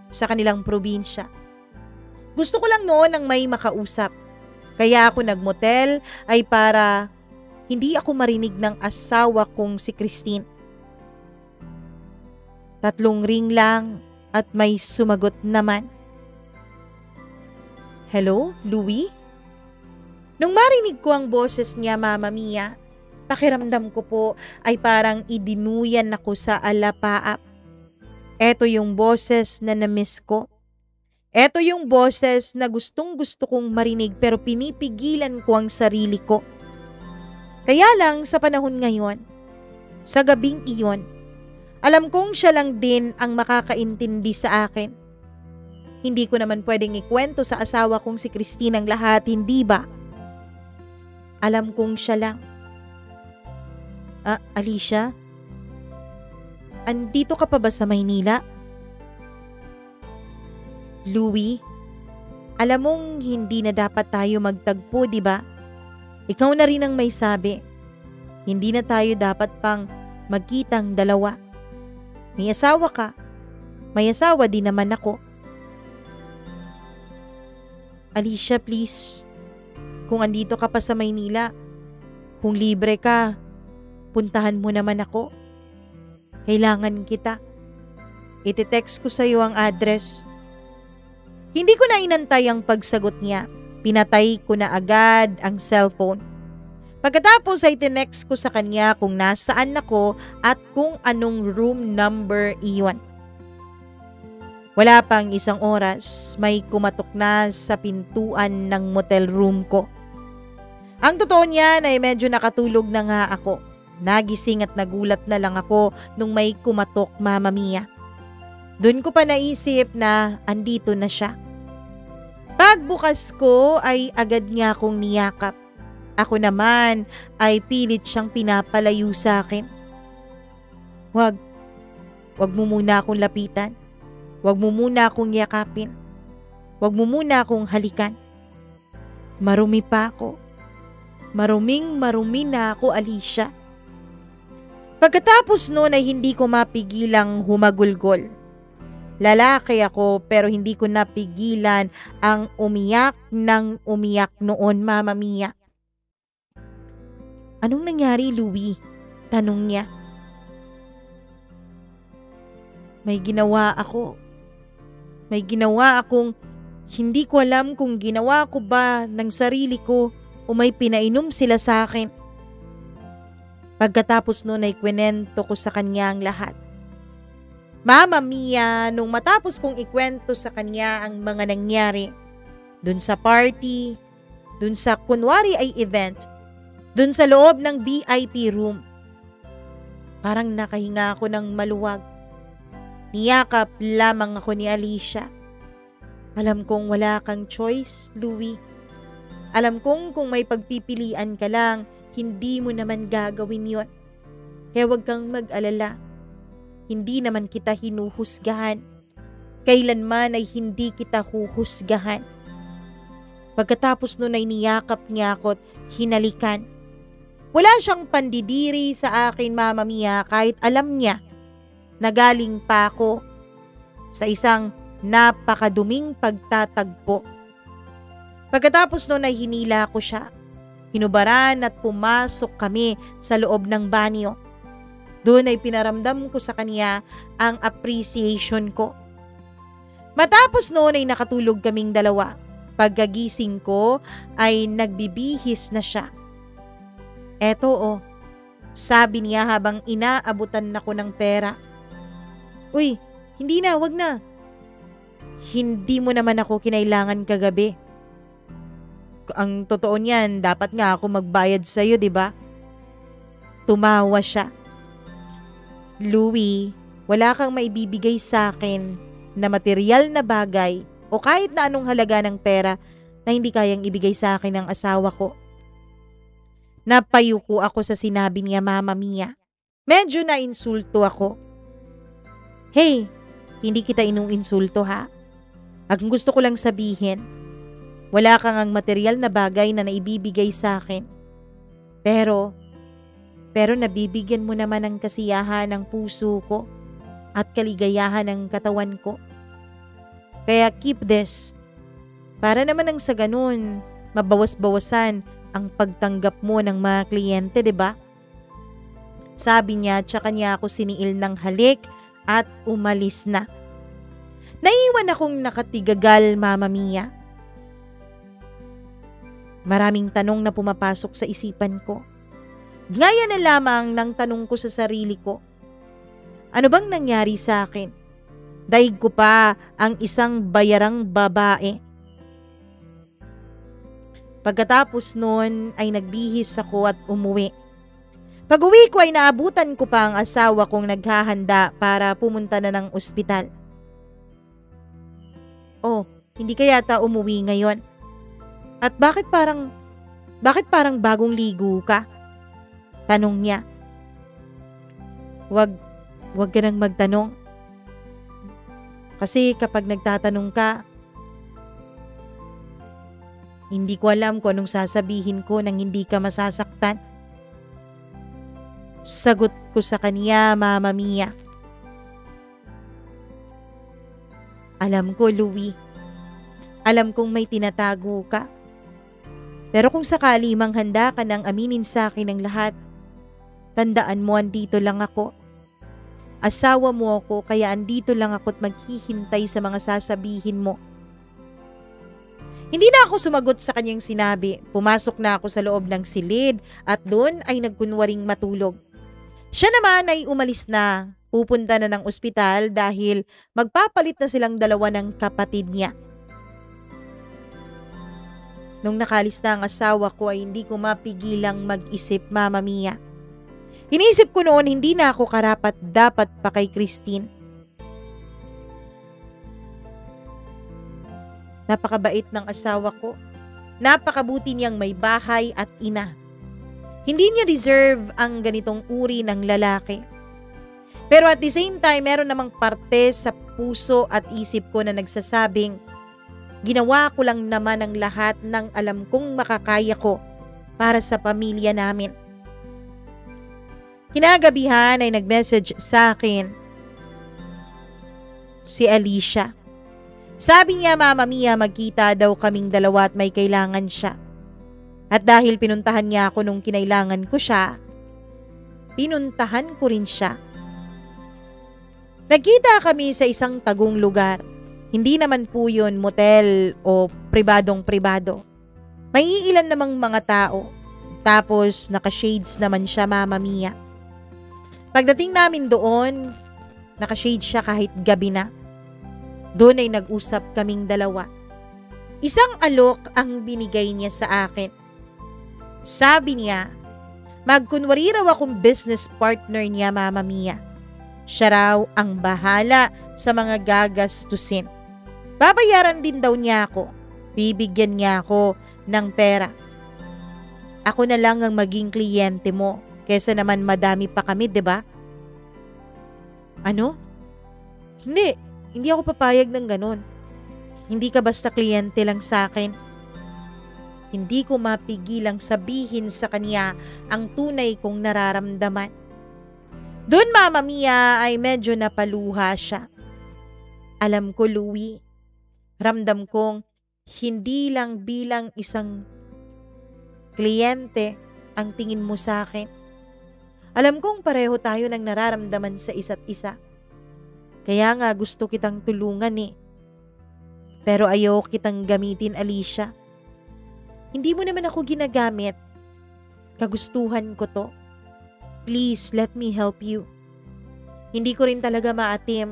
sa kanilang probinsya. Gusto ko lang noon ang may makausap. Kaya ako nagmotel ay para hindi ako marinig ng asawa kong si Christine. 3 ring lang at may sumagot naman. Hello, Louie? Nung marinig ko ang boses niya, Mama Mia, Pakiramdam ko po ay parang idinuyan ako sa alapaap. Eto yung boses na namiss ko. Eto yung boses na gustong-gusto kong marinig pero pinipigilan ko ang sarili ko. Kaya lang sa panahon ngayon, sa gabing iyon, alam kong siya lang din ang makakaintindi sa akin. Hindi ko naman pwedeng ikwento sa asawa kong si Christine ang lahat, hindi ba? Alam kong siya lang. Alicia? Andito ka pa ba sa Maynila? Louie, alam mong hindi na dapat tayo magtagpo, di ba? Ikaw na rin ang may sabi. Hindi na tayo dapat pang magkitang dalawa. May asawa ka. May asawa din naman ako. Alicia, please. Kung andito ka pa sa Maynila, kung libre ka, puntahan mo naman ako. Kailangan kita. Iti-text ko sa iyo ang address. Hindi ko na inantay ang pagsagot niya. Pinatay ko na agad ang cellphone. Pagkatapos ay tinext ko sa kanya kung nasaan ako at kung anong room number iyon. Wala pang isang oras, may kumatok na sa pintuan ng motel room ko. Ang totoo niyan ay medyo nakatulog na nga ako. Nagising at nagulat na lang ako nung may kumatok, Mama Mia. Doon ko pa naisip na andito na siya. Pagbukas ko ay agad niya akong niyakap. Ako naman ay pilit siyang pinapalayo sa akin. Wag mo muna akong lapitan. Wag mo muna akong yakapin. Wag mo muna akong halikan. Marumi pa ako. Maruming-marumi na ako, Alicia. Pagkatapos noon ay hindi ko mapigilang humagulgol. Lalaki ako pero hindi ko napigilan ang umiyak ng umiyak noon, Mama Mia. Anong nangyari, Louie? Tanong niya. May ginawa ako. May ginawa akong hindi ko alam kung ginawa ko ba ng sarili ko o may pinainom sila sa akin. Pagkatapos noon ay kwento ko sa kanya ang lahat. Mama Mia, nung matapos kong ikwento sa kanya ang mga nangyari, dun sa party, dun sa kunwari ay event, dun sa loob ng VIP room, parang nakahinga ako ng maluwag. Niyakap lamang ako ni Alicia. Alam kong wala kang choice, Louie. Alam kong kung may pagpipilian ka lang, hindi mo naman gagawin yon. Kaya huwag kang mag-alala. Hindi naman kita hinuhusgahan. Kailanman ay hindi kita huhusgahan. Pagkatapos nun ay niyakap niya ako't hinalikan. Wala siyang pandidiri sa akin, Mama Mia, kahit alam niya na galing pa ako sa isang napakaduming pagtatagpo. Pagkatapos nun ay hinila ko siya. Hinubaran at pumasok kami sa loob ng banyo. Doon ay pinaramdam ko sa kanya ang appreciation ko. Matapos noon ay nakatulog kaming dalawa. Pagkagising ko ay nagbibihis na siya. Eto sabi niya habang inaabutan ako ng pera. Uy, hindi na, wag na. Hindi mo naman ako kinailangan kagabi. Ang totoo niyan, dapat nga ako magbayad sa'yo, di ba? Tumawa siya. Louie, wala kang maibibigay sa akin na material na bagay o kahit na anong halaga ng pera na hindi kayang ibigay sa akin ng asawa ko. Napayuko ako sa sinabi niya, Mama Mia. Medyo na-insulto ako. Hey, hindi kita inuinsulto ha. Ang gusto ko lang sabihin, wala kang ang material na bagay na naibibigay sa akin. Pero nabibigyan mo naman ng kasiyahan ng puso ko at kaligayahan ng katawan ko. Kaya keep this. Para naman ang sa ganun, mabawas-bawasan ang pagtanggap mo ng mga kliyente, diba? Sabi niya, tsaka niya ako siniil ng halik at umalis na. Naiwan akong nakatigagal, Mama Mia. Maraming tanong na pumapasok sa isipan ko. Gaya na lamang ng tanong ko sa sarili ko, ano bang nangyari sa akin? Daig ko pa ang isang bayarang babae. Pagkatapos noon ay nagbihis ako at umuwi. Pag-uwi ko ay naabutan ko pa ang asawa kong naghahanda para pumunta na ng ospital. Oh, hindi ka yata umuwi ngayon. At bakit parang bagong ligo ka? Tanong niya. Wag ka nang magtanong. Kasi kapag nagtatanong ka, hindi ko alam kung anong sasabihin ko nang hindi ka masasaktan. Sagot ko sa kanya, Mama Mia. Alam ko, Louie. Alam kong may tinatago ka. Pero kung sakali mang handa ka nang aminin sa akin ang lahat, tandaan mo andito lang ako. Asawa mo ako kaya andito lang ako't maghihintay sa mga sasabihin mo. Hindi na ako sumagot sa kanyang sinabi. Pumasok na ako sa loob ng silid at doon ay nagkunwaring matulog. Siya naman ay umalis na. Pupunta na ng ospital dahil magpapalit na silang dalawa ng kapatid niya. Nung nakalis na ang asawa ko ay hindi ko mapigilang mag-isip, Mama Mia. Iniisip ko noon hindi na ako karapat-dapat pa kay Christine. Napakabait ng asawa ko. Napakabuti niyang may bahay at ina. Hindi niya deserve ang ganitong uri ng lalaki. Pero at the same time, meron namang parte sa puso at isip ko na nagsasabing, ginawa ko lang naman ang lahat ng alam kong makakaya ko para sa pamilya namin. Kinagabihan ay nag-message sa akin si Alicia. Sabi niya, Mama Mia, magkita daw kaming dalawa at may kailangan siya. At dahil pinuntahan niya ako nung kinailangan ko siya, pinuntahan ko rin siya. Nagkita kami sa isang tagong lugar. Hindi naman po yun motel o pribadong-pribado. May ilan namang mga tao. Tapos naka-shades naman siya, Mama Mia. Pagdating namin doon, naka-shades siya kahit gabi na. Doon ay nag-usap kaming dalawa. Isang alok ang binigay niya sa akin. Sabi niya, magkunwari raw akong business partner niya, Mama Mia. Siya raw ang bahala sa mga gagastusin. Babayaran din daw niya ako. Bibigyan niya ako ng pera. Ako na lang ang maging kliyente mo, kesa naman madami pa kami, 'di ba? Ano? Hindi ako papayag ng ganon. Hindi ka basta kliyente lang sa akin. Hindi ko mapigilang sabihin sa kanya ang tunay kong nararamdaman. Doon, Mama Mia, ay medyo napaluha siya. Alam ko, Louie, ramdam kong hindi lang bilang isang kliyente ang tingin mo sa akin. Alam kong pareho tayo ng nararamdaman sa isa't isa. Kaya nga gusto kitang tulungan eh. Pero ayoko kitang gamitin, Alicia. Hindi mo naman ako ginagamit. Kagustuhan ko to. Please, let me help you. Hindi ko rin talaga maatim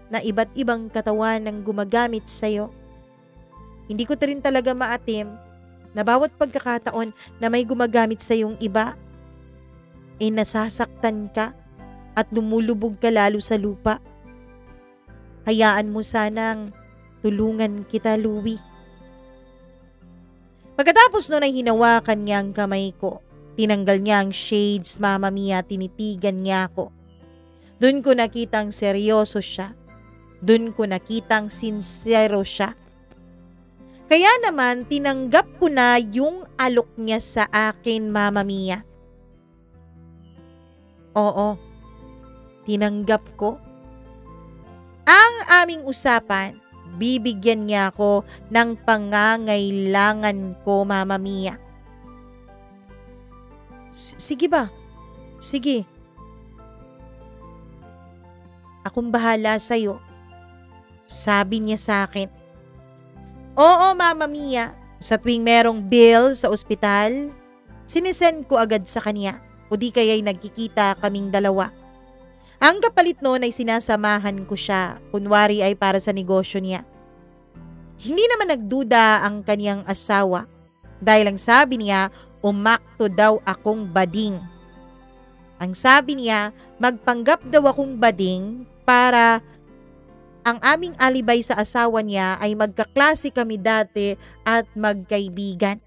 na iba't ibang katawan ang gumagamit sa'yo. Hindi ko rin talaga maatim na bawat pagkakataon na may gumagamit sa'yong iba, nasasaktan ka at lumulubog ka lalo sa lupa. Hayaan mo sanang tulungan kita, Louie. Pagkatapos nun ay hinawakan niya ang kamay ko. Tinanggal niya ang shades, Mama Mia, tinitigan niya ako. Doon ko nakitang seryoso siya. Doon ko nakitang sincero siya. Kaya naman, tinanggap ko na yung alok niya sa akin, Mama Mia. Oo, tinanggap ko. Ang aming usapan, bibigyan niya ako ng pangangailangan ko, Mama Mia. Sige ba? Sige. Akong bahala sa'yo. Sabi niya sa akin. Oo, Mama Mia. Sa tuwing merong bill sa ospital, sinisend ko agad sa kanya. o di kaya'y nagkikita kaming dalawa. Ang kapalit noon ay sinasamahan ko siya, kunwari ay para sa negosyo niya. Hindi naman nagduda ang kanyang asawa dahil ang sabi niya, umakto daw akong bading. Ang sabi niya, magpanggap daw akong bading para ang aming alibay sa asawa niya ay magkaklase kami dati at magkaibigan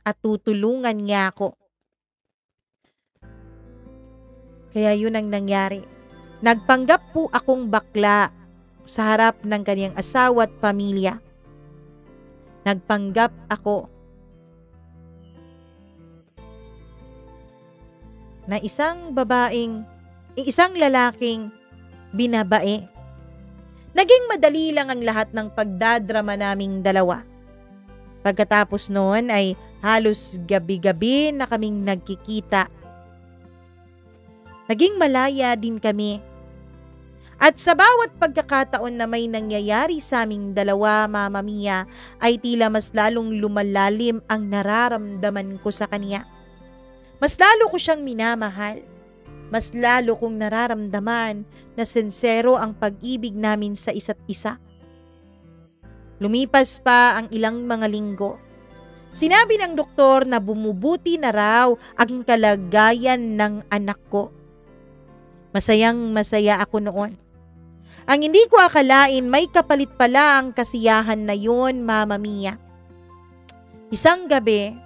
at tutulungan niya ako. Kaya yun ang nangyari. Nagpanggap po akong bakla sa harap ng kanyang asawa at pamilya. Nagpanggap ako na isang lalaking binabae. Naging madali lang ang lahat ng pagdadrama naming dalawa. Pagkatapos noon ay halos gabi-gabi na kaming nagkikita. Naging malaya din kami. At sa bawat pagkakataon na may nangyayari sa aming dalawa, Mama Mia, ay tila mas lalong lumalalim ang nararamdaman ko sa kanya. Mas lalo ko siyang minamahal. Mas lalo kong nararamdaman na sincero ang pag-ibig namin sa isa't isa. Lumipas pa ang ilang mga linggo. Sinabi ng doktor na bumubuti na raw ang kalagayan ng anak ko. Masayang masaya ako noon. Ang hindi ko akalain may kapalit pala ang kasiyahan na yun, Mama Mia. Isang gabi,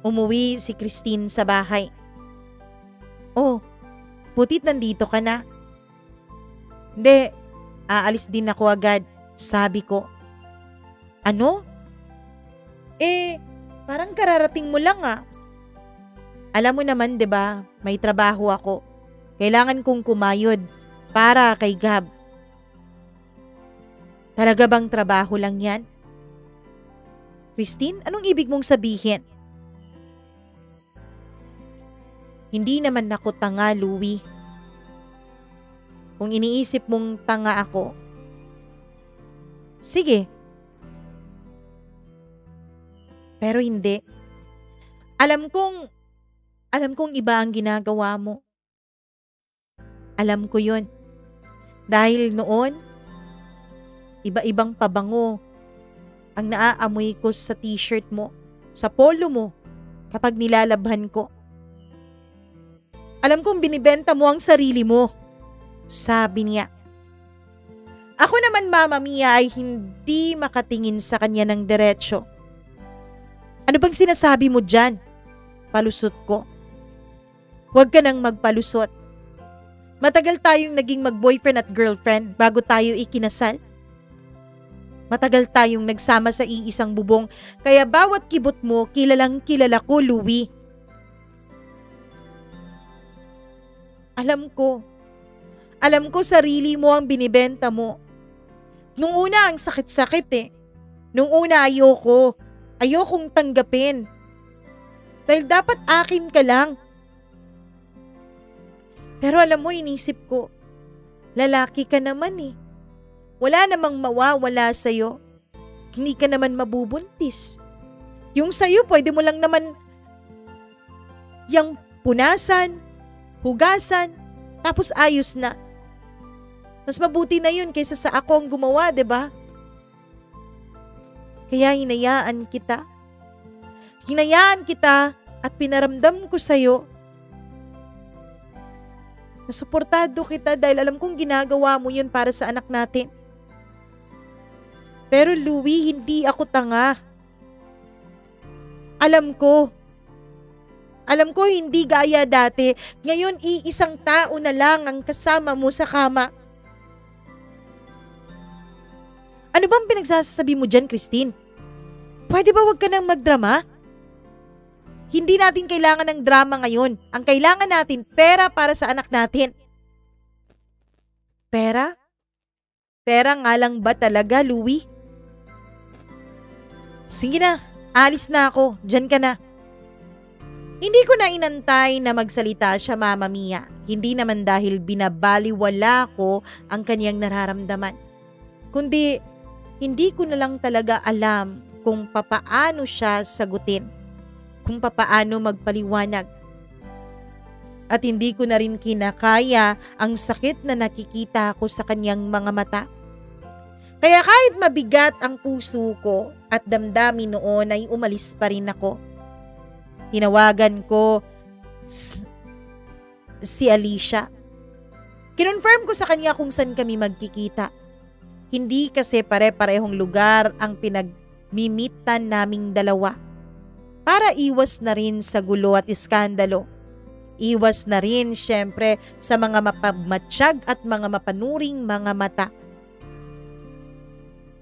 umuwi si Christine sa bahay. Oh, putit nandito ka na. Hindi, aalis din ako agad, sabi ko. Ano? Parang kararating mo lang ah. Alam mo naman 'di ba, may trabaho ako. Kailangan kong kumayod para kay Gab. Talaga bang trabaho lang 'yan? Christine, anong ibig mong sabihin? Hindi naman ako tanga, Louie. Kung iniisip mong tanga ako, sige. Pero hindi. Alam kong iba ang ginagawa mo. Alam ko yun. Dahil noon, iba-ibang pabango ang naaamoy ko sa t-shirt mo, sa polo mo, kapag nilalabhan ko. Alam kong binibenta mo ang sarili mo, sabi niya. Ako naman, Mama Mia, ay hindi makatingin sa kanya ng diretsyo. Ano bang sinasabi mo dyan? Palusot ko. Huwag ka nang magpalusot. Matagal tayong naging mag-boyfriend at girlfriend bago tayo ikinasal. Matagal tayong nagsama sa iisang bubong, kaya bawat kibot mo kilalang kilala ko, Louie. Alam ko sarili mo ang binibenta mo. Nung una ang sakit-sakit eh. Nung una ayokong tanggapin. Dahil dapat akin ka lang. Pero alam mo, inisip ko, lalaki ka naman eh. Wala namang mawawala sa'yo. Hindi ka naman mabubuntis. Yung sa'yo, pwede mo lang naman yung punasan, hugasan, tapos ayos na. Mas mabuti na yun kaysa sa ako ang gumawa, 'di ba? Kaya hinayaan kita. Hinayaan kita at pinaramdam ko sa'yo. Nasuportado kita dahil alam kong ginagawa mo yun para sa anak natin. Pero Louie, hindi ako tanga. Alam ko hindi gaya dati. Ngayon, iisang tao na lang ang kasama mo sa kama. Ano bang pinagsasabi mo dyan, Christine? Pwede ba wag ka nang magdrama? Hindi natin kailangan ng drama ngayon. Ang kailangan natin, pera para sa anak natin. Pera? Pera nga lang ba talaga, Louie? Sige na, alis na ako. Diyan ka na. Hindi ko na inantay na magsalita siya, Mama Mia. Hindi naman dahil binabaliwala ko ang kanyang nararamdaman. Kundi, hindi ko na lang talaga alam kung papaano siya sagutin. kung papaano magpaliwanag. At hindi ko na rin kinakaya ang sakit na nakikita ko sa kanyang mga mata. Kaya kahit mabigat ang puso ko at damdamin noon ay umalis pa rin ako. Tinawagan ko si Alicia. Kinonfirm ko sa kanya kung saan kami magkikita. Hindi kasi pare-parehong lugar ang pinagmimitan naming dalawa. Para iwas na rin sa gulo at iskandalo. Iwas na rin syempre sa mga mapagmatsyag at mga mapanuring mga mata.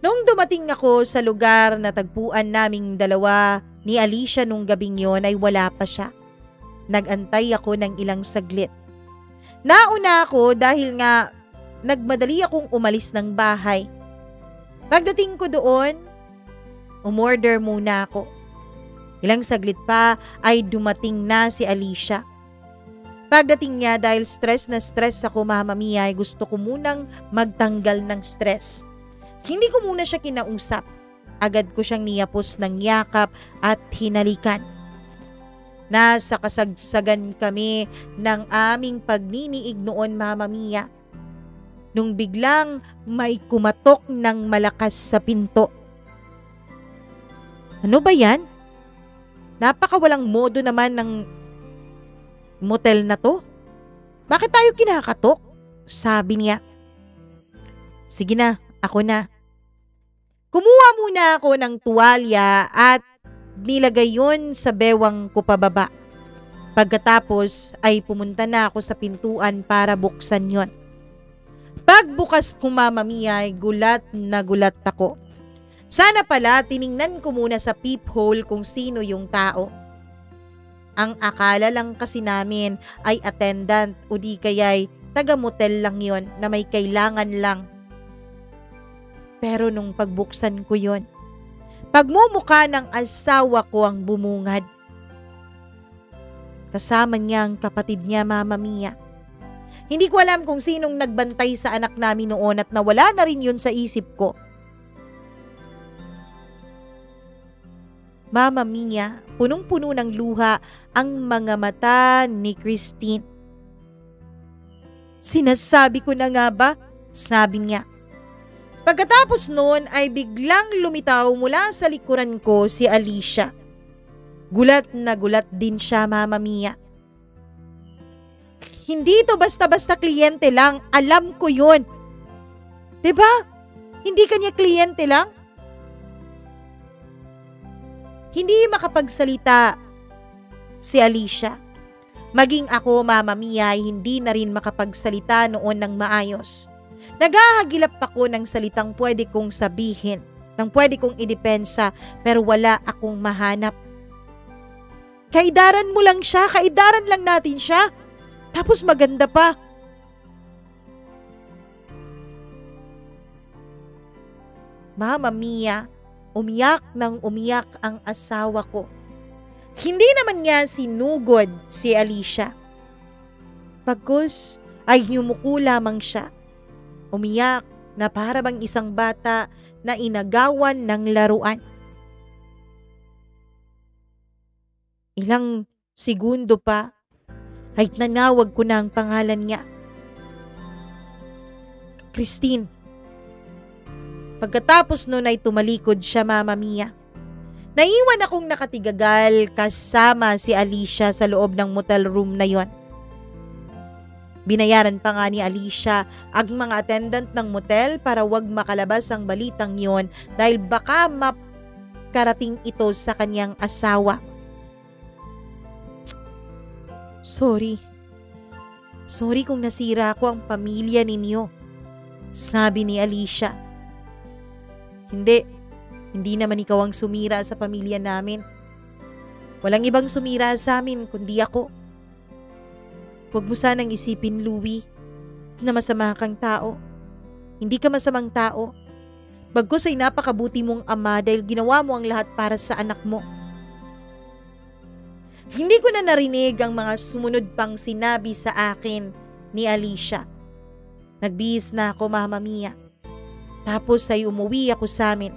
Noong dumating ako sa lugar na tagpuan naming dalawa ni Alicia nung gabing yon ay wala pa siya. Nagantay ako ng ilang saglit. Nauna ako dahil nga nagmadali akong umalis ng bahay. Pagdating ko doon, umorder muna ako. Ilang saglit pa ay dumating na si Alicia. Pagdating niya dahil stress na stress ako, Mama Mia, ay gusto ko munang magtanggal ng stress. Hindi ko muna siya kinausap. Agad ko siyang niyapos ng yakap at hinalikan. Nasa kasagsagan kami ng aming pagniniig noon, Mama Mia. Nung biglang may kumatok ng malakas sa pinto. Ano ba yan? Napakawalang modo naman ng motel na to. Bakit tayo kinakatok? Sabi niya. Sige na, ako na. Kumuha muna ako ng tuwalya at nilagay yun sa bewang ko pababa. Pagkatapos ay pumunta na ako sa pintuan para buksan yon. Pagbukas ko, Mama Mia, ay gulat na gulat ako. Sana pala tiningnan ko muna sa peephole kung sino yung tao. Ang akala lang kasi namin ay attendant o di kaya'y taga-motel lang yon na may kailangan lang. Pero nung pagbuksan ko yon, pagmumukha ng asawa ko ang bumungad. Kasama niya ang kapatid niya, Mama Mia. Hindi ko alam kung sinong nagbantay sa anak namin noon at nawala na rin yun sa isip ko. Mama Mia, punong-puno ng luha ang mga mata ni Christine. Sinasabi ko na nga ba? Sabi niya. Pagkatapos noon ay biglang lumitaw mula sa likuran ko si Alicia. Gulat na gulat din siya, Mama Mia. Hindi to basta-basta kliyente lang, alam ko yun. Diba? Hindi kanya kliyente lang? Hindi makapagsalita si Alicia. Maging ako, Mama Mia, ay hindi na rin makapagsalita noon ng maayos. Naghahagilap ako ng salitang pwede kong sabihin, ng pwede kong idepensa, pero wala akong mahanap. Kaidaran mo lang siya, kaidaran lang natin siya. Tapos maganda pa. Mama Mia, umiyak ng umiyak ang asawa ko. Hindi naman niya sinugod si Alicia. Bagkus ay yumuko lamang siya. Umiyak na para bang isang bata na inagawan ng laruan. Ilang segundo pa ay nanawag ko na ang pangalan niya. Christine. Pagkatapos nun ay tumalikod siya, Mama Mia. Naiwan akong nakatigagal kasama si Alicia sa loob ng motel room na yon. Binayaran pa nga ni Alicia ang mga attendant ng motel para wag makalabas ang balitang yon dahil baka makarating ito sa kanyang asawa. Sorry. Sorry kung nasira ko ang pamilya ninyo, sabi ni Alicia. Hindi naman ikaw ang sumira sa pamilya namin. Walang ibang sumira sa amin kundi ako. Huwag mo sanang isipin, Louie, na masama kang tao. Hindi ka masamang tao. Bagkus ay napakabuti mong ama dahil ginawa mo ang lahat para sa anak mo. Hindi ko na narinig ang mga sumunod pang sinabi sa akin ni Alicia. Nagbihis na ako, Mama Mia. Tapos ay umuwi ako sa amin.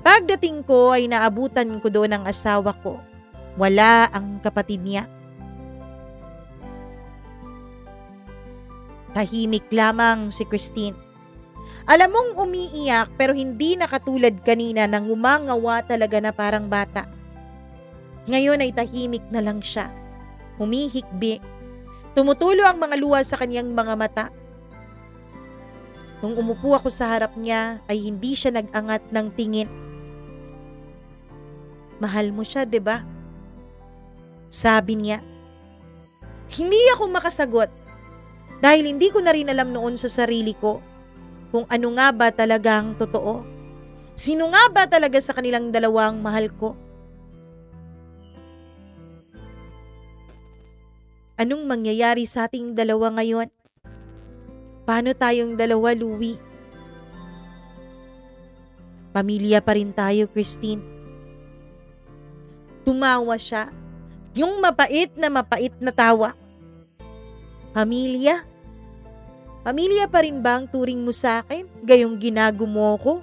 Pagdating ko ay naabutan ko doon ang asawa ko. Wala ang kapatid niya. Tahimik lamang si Christine. Alam mong umiiyak pero hindi na katulad kanina nang umangawa talaga na parang bata. Ngayon ay tahimik na lang siya. Humihikbi. Tumutulo ang mga luha sa kanyang mga mata. Nung umupo ako sa harap niya ay hindi siya nag-angat ng tingin. Mahal mo siya, 'di ba? Sabi niya. Hindi ako makasagot dahil hindi ko na rin alam noon sa sarili ko kung ano nga ba talagang totoo. Sino nga ba talaga sa kanilang dalawang mahal ko? Anong mangyayari sa ating dalawa ngayon? Paano tayong dalawa, Louie? Pamilya pa rin tayo, Christine. Tumawa siya. Yung mapait na tawa. Pamilya? Pamilya pa rin ba ang turing mo sa akin? Gayong ginagumo ko?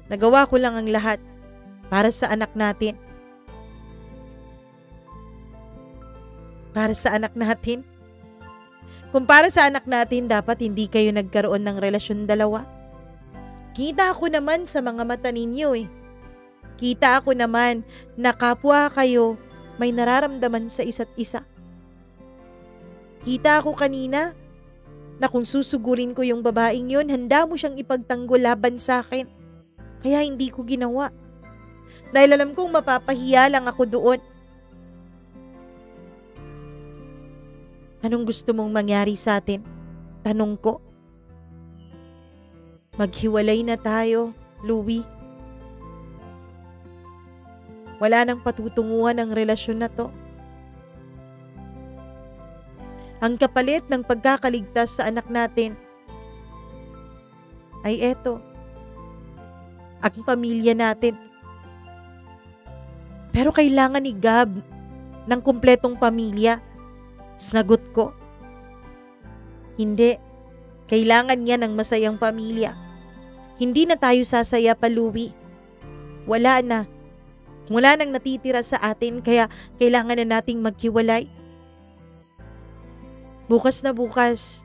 Nagawa ko lang ang lahat para sa anak natin. Para sa anak natin? Kung para sa anak natin, dapat hindi kayo nagkaroon ng relasyon dalawa. Kita ako naman sa mga mata ninyo eh. Kita ako naman na kapwa kayo may nararamdaman sa isa't isa. Kita ako kanina na kung susugurin ko yung babaeng yun, handa mo siyang ipagtanggol laban sa akin. Kaya hindi ko ginawa. Dahil alam kong mapapahiya lang ako doon. Anong gusto mong mangyari sa atin? Tanong ko. Maghiwalay na tayo, Louie. Wala nang patutunguhan ang relasyon na to. Ang kapalit ng pagkakaligtas sa anak natin ay eto, ang pamilya natin. Pero kailangan ni Gab ng kumpletong pamilya. Sagot ko. Hindi. Kailangan niya ng masayang pamilya. Hindi na tayo sasaya pa, Louie. Wala na. Wala nang natitira sa atin kaya kailangan na nating maghiwalay. Bukas na bukas.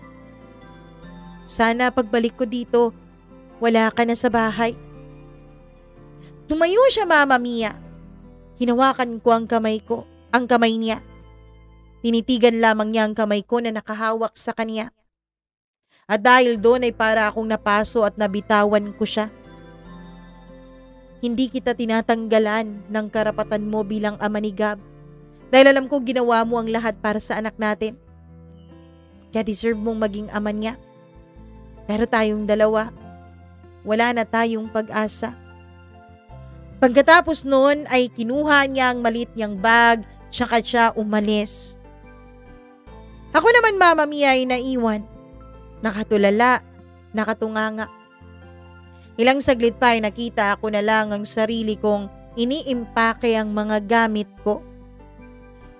Sana pagbalik ko dito, wala ka na sa bahay. Tumayo siya, Mama Mia. Hinawakan ko ang kamay niya. Tinitigan lamang niya ang kamay ko na nakahawak sa kanya. At dahil doon ay para akong napaso at nabitawan ko siya. Hindi kita tinatanggalan ng karapatan mo bilang ama ni Gab. Dahil alam ko ginawa mo ang lahat para sa anak natin. Kaya deserve mong maging ama niya. Pero tayong dalawa, wala na tayong pag-asa. Pagkatapos noon ay kinuha niya ang maliit niyang bag, tsaka siya umalis. Ako naman, Mama Mia, ay naiwan. Nakatulala, nakatunganga. Ilang saglit pa ay nakita ako na lang ang sarili kong iniimpake ang mga gamit ko.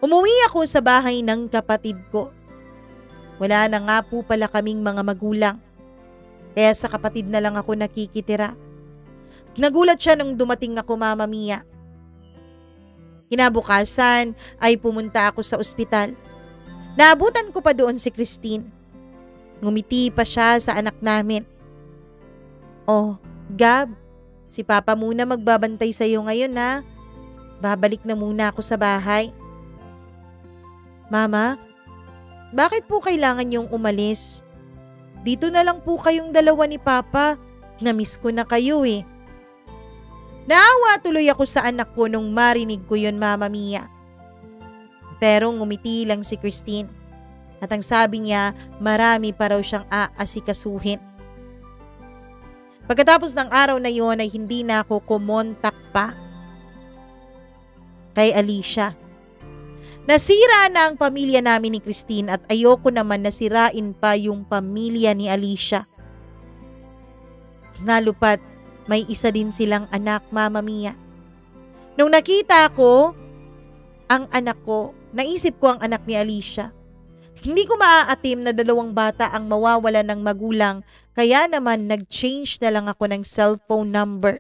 Umuwi ako sa bahay ng kapatid ko. Wala na nga po pala kaming mga magulang. Kaya sa kapatid na lang ako nakikitira. Nagulat siya nung dumating ako, Mama Mia. Kinabukasan ay pumunta ako sa ospital. Naabutan ko pa doon si Christine. Ngumiti pa siya sa anak namin. Oh, Gab, si Papa muna magbabantay sa iyo ngayon ha. Babalik na muna ako sa bahay. Mama, bakit po kailangan yung umalis? Dito na lang po kayong dalawa ni Papa. Namiss ko na kayo eh. Naawa tuloy ako sa anak ko nung marinig ko yun, Mama Mia. Pero ngumiti lang si Christine. At ang sabi niya, marami pa raw siyang aasikasuhin. Pagkatapos ng araw na yon ay hindi na ako kumontak pa kay Alicia. Nasira na ang pamilya namin ni Christine at ayoko naman nasirain pa yung pamilya ni Alicia. Nalupat, may isa din silang anak, Mama Mia. Nung nakita ko ang anak ko, naisip ko ang anak ni Alicia. Hindi ko maaatim na dalawang bata ang mawawala ng magulang, kaya naman nag-change na lang ako ng cellphone number.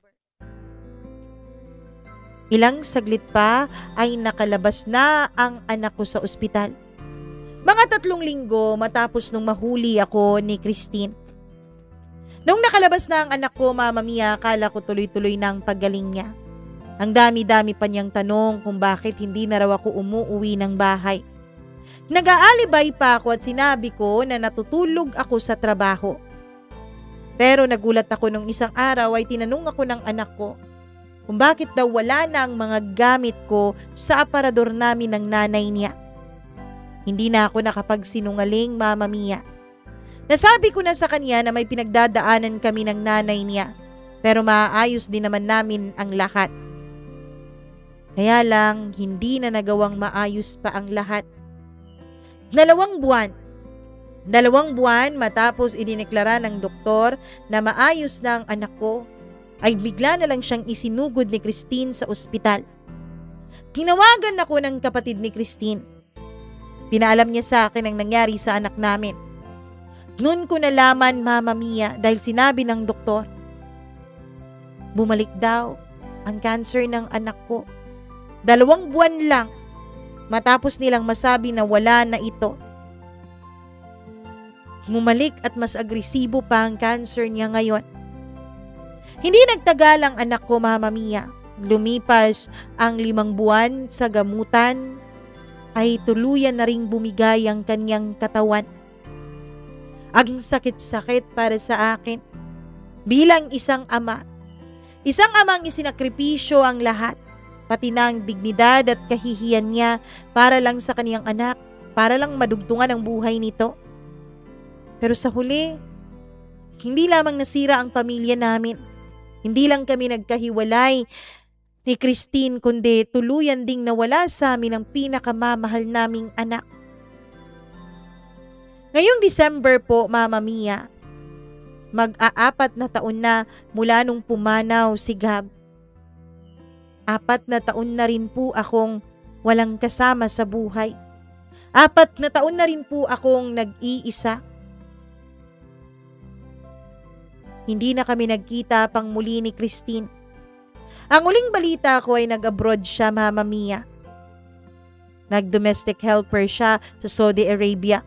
Ilang saglit pa ay nakalabas na ang anak ko sa ospital. Mga 3 linggo matapos nung mahuli ako ni Christine. Nung nakalabas na ang anak ko, Mama Mia, akala ko tuloy-tuloy na ang paggaling niya. Ang dami-dami pa niyang tanong kung bakit hindi na raw ako umuuwi ng bahay. Nag-aalibay pa ako at sinabi ko na natutulog ako sa trabaho. Pero nagulat ako nung isang araw ay tinanong ako ng anak ko kung bakit daw wala na ang mga gamit ko sa aparador namin ng nanay niya. Hindi na ako nakapagsinungaling, Mama Mia. Nasabi ko na sa kanya na may pinagdadaanan kami ng nanay niya, pero maayos din naman namin ang lahat. Kaya lang, hindi na nagawang maayos pa ang lahat. 2 buwan matapos idineklara ng doktor na maayos na ang anak ko, ay bigla na lang siyang isinugod ni Christine sa ospital. Tinawagan ako ng kapatid ni Christine. Pinaalam niya sa akin ang nangyari sa anak namin. Noon ko nalaman, Mama Mia, dahil sinabi ng doktor, bumalik daw ang cancer ng anak ko. 2 buwan lang matapos nilang masabi na wala na ito. Bumalik at mas agresibo pa ang cancer niya ngayon. Hindi nagtagal ang anak ko, Mama Mia. Lumipas ang 5 buwan sa gamutan, ay tuluyan na ring bumigay ang kanyang katawan. Ang sakit-sakit para sa akin. Bilang isang ama. Isang amang isinakripisyo ang lahat, pati na ang dignidad at kahihiyan niya para lang sa kaniyang anak, para lang madugtungan ang buhay nito. Pero sa huli, hindi lamang nasira ang pamilya namin. Hindi lang kami nagkahiwalay ni Christine, kundi tuluyan ding nawala sa amin ang pinakamamahal naming anak. Ngayong December po, Mama Mia, mag-4 na taon na mula nung pumanaw si Gab. 4 na taon na rin po akong walang kasama sa buhay. 4 na taon na rin po akong nag-iisa. Hindi na kami nagkita pang muli ni Christine. Ang uling balita ko ay nag-abroad siya, Mama Mia. Nag-domestic helper siya sa Saudi Arabia.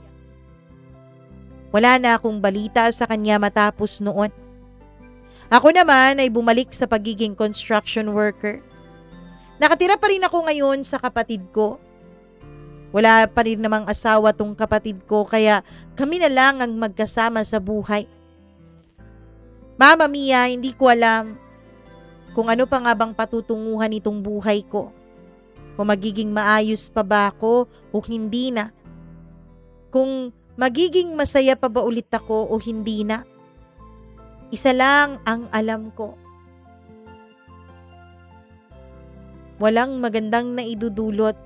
Wala na akong balita sa kanya matapos noon. Ako naman ay bumalik sa pagiging construction worker. Nakatira pa rin ako ngayon sa kapatid ko. Wala pa rin namang asawa tong kapatid ko, kaya kami na lang ang magkasama sa buhay. Mama Mia, hindi ko alam kung ano pa nga bang patutunguhan itong buhay ko. Kung magiging maayos pa ba ako o hindi na. Kung magiging masaya pa ba ulit ako o hindi na. Isa lang ang alam ko. Walang magandang naidudulot.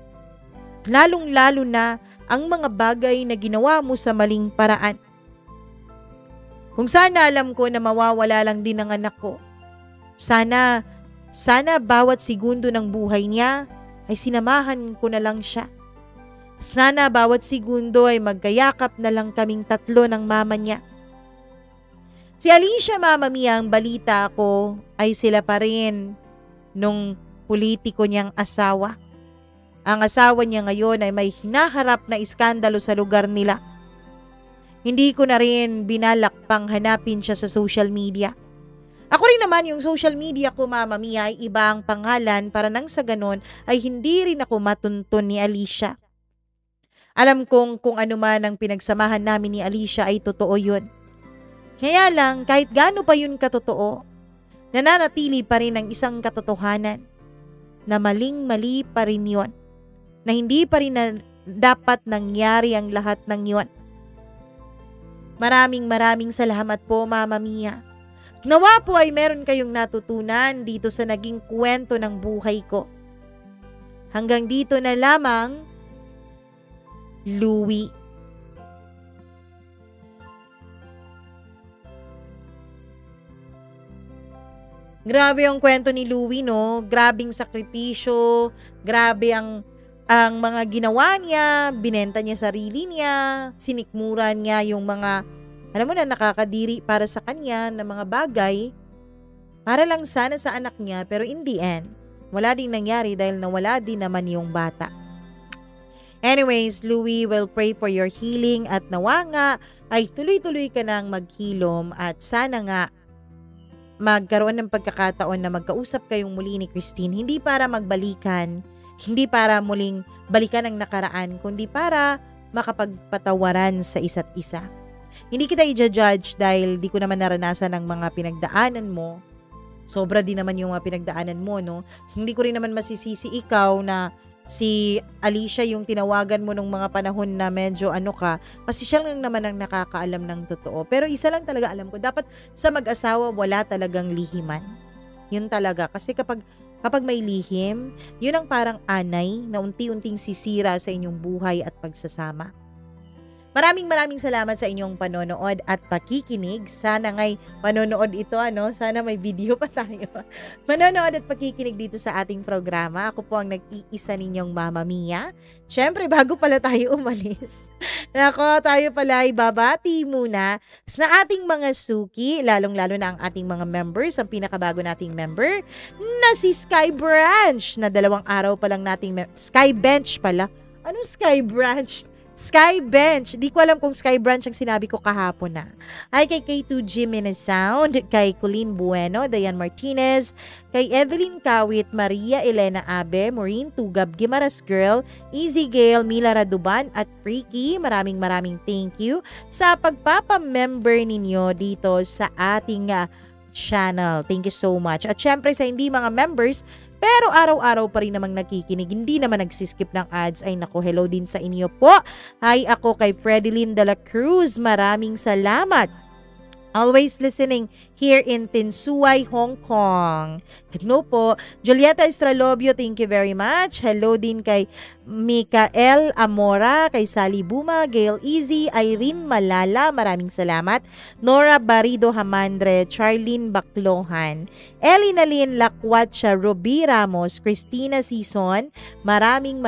Lalong-lalo na ang mga bagay na ginawa mo sa maling paraan. Kung sana alam ko na mawawala lang din ang anak ko. Sana bawat segundo ng buhay niya ay sinamahan ko na lang siya. Sana bawat segundo ay magkayakap na lang kaming 3 ng mama niya. Si Alicia, Mama Mia, ang balita ko ay sila pa rin nung politiko niyang asawa. Ang asawa niya ngayon ay may hinaharap na iskandalo sa lugar nila. Hindi ko na rin binalak pang hanapin siya sa social media. Ako rin naman, yung social media ko, Mama Mia, ay iba ang pangalan para nang sa ganon ay hindi rin ako matuntun ni Alicia. Alam kong kung ano man ang pinagsamahan namin ni Alicia ay totoo yun. Kaya lang, kahit gaano pa yun katotoo, nananatili pa rin ang isang katotohanan na maling-mali pa rin yun. Na hindi pa rin na dapat nangyari ang lahat ng yun. Maraming salamat po, Mama Mia. Nawa po ay meron kayong natutunan dito sa naging kwento ng buhay ko. Hanggang dito na lamang, Louie. Grabe ang kwento ni Louie, no? Grabing sakripisyo, grabe ang mga ginawa niya, binenta niya sarili niya, sinikmuran niya yung mga, alam mo na, nakakadiri para sa kanya na mga bagay, para lang sana sa anak niya, pero in the end, wala ding nangyari dahil nawala din naman yung bata. Anyways, Louie, will pray for your healing at nawa nga ay tuloy-tuloy ka nang maghilom at sana nga magkaroon ng pagkakataon na magkausap kayong muli ni Christine. Hindi para magbalikan, hindi para muling balikan ang nakaraan, kundi para makapagpatawaran sa isa't isa. Hindi kita i-judge dahil di ko naman naranasan ang mga pinagdaanan mo. Sobra din naman yung mga pinagdaanan mo, no? Hindi ko rin naman masisisi ikaw na si Alicia yung tinawagan mo nung mga panahon na medyo ka, kasi siya lang naman ang nakakaalam ng totoo. Pero isa lang talaga alam ko, dapat sa mag-asawa wala talagang lihiman. Yun talaga. Kasi kapag may lihim, yun ang parang anay na unti-unting sisira sa inyong buhay at pagsasama. Maraming salamat sa inyong panonood at pakikinig. Sana nga'y panonood ito, Sana may video pa tayo. Panonood at pakikinig dito sa ating programa. Ako po ang nag-iisa ninyong Mama Mia. Siyempre, bago pala tayo umalis, tayo pala ay babati muna sa ating mga suki, lalong-lalo na ang ating mga members, ang pinakabago nating member, na si Sky Branch, na 2 araw pa lang nating Sky Bench pala. Anong Sky Branch? Sky Bench. Di ko alam kung Sky Branch ang sinabi ko kahapon na. Ay kay K2G Sound, kay Colleen Bueno, Diane Martinez, kay Evelyn Kawit, Maria Elena Abe, Maureen Tugab, Gimaras Girl, Easy Gale, Mila Raduban at Freaky. Maraming thank you sa pagpapamember ninyo dito sa ating channel. Thank you so much. At syempre sa hindi mga members, pero araw-araw pa rin namang nakikinig, hindi naman nagsiskip ng ads, ay naku, hello din sa inyo po. Hi, ako kay Fredeline de la Cruz. Maraming salamat. Always listening here in Tinsuay, Hong Kong. Hello po. Julieta Estralobio, thank you very much. Hello din kay Mikael Amora, kay Sally Buma, Gail Easy, Irene Malala, maraming salamat. Nora Barido Hamandre, Charlene Baclohan, Elinalyn Lakwatcha, Ruby Ramos, Christina Sison, maraming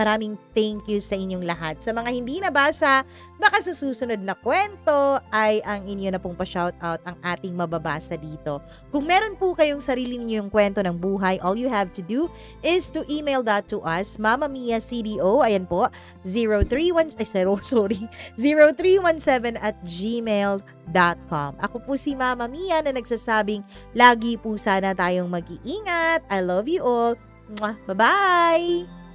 thank you sa inyong lahat. Sa mga hindi nabasa, baka sa susunod na kwento ay ang inyo na pong pa-shoutout ang ating mababasa dito. Kung meron po kayong sarili ninyong kwento ng buhay, all you have to do is to email that to us, mamamiacdo, ayan po, 0317@gmail.com. Ako po si Mama Mia na nagsasabing lagi po sana tayong mag-iingat. I love you all. Mwah! Bye-bye!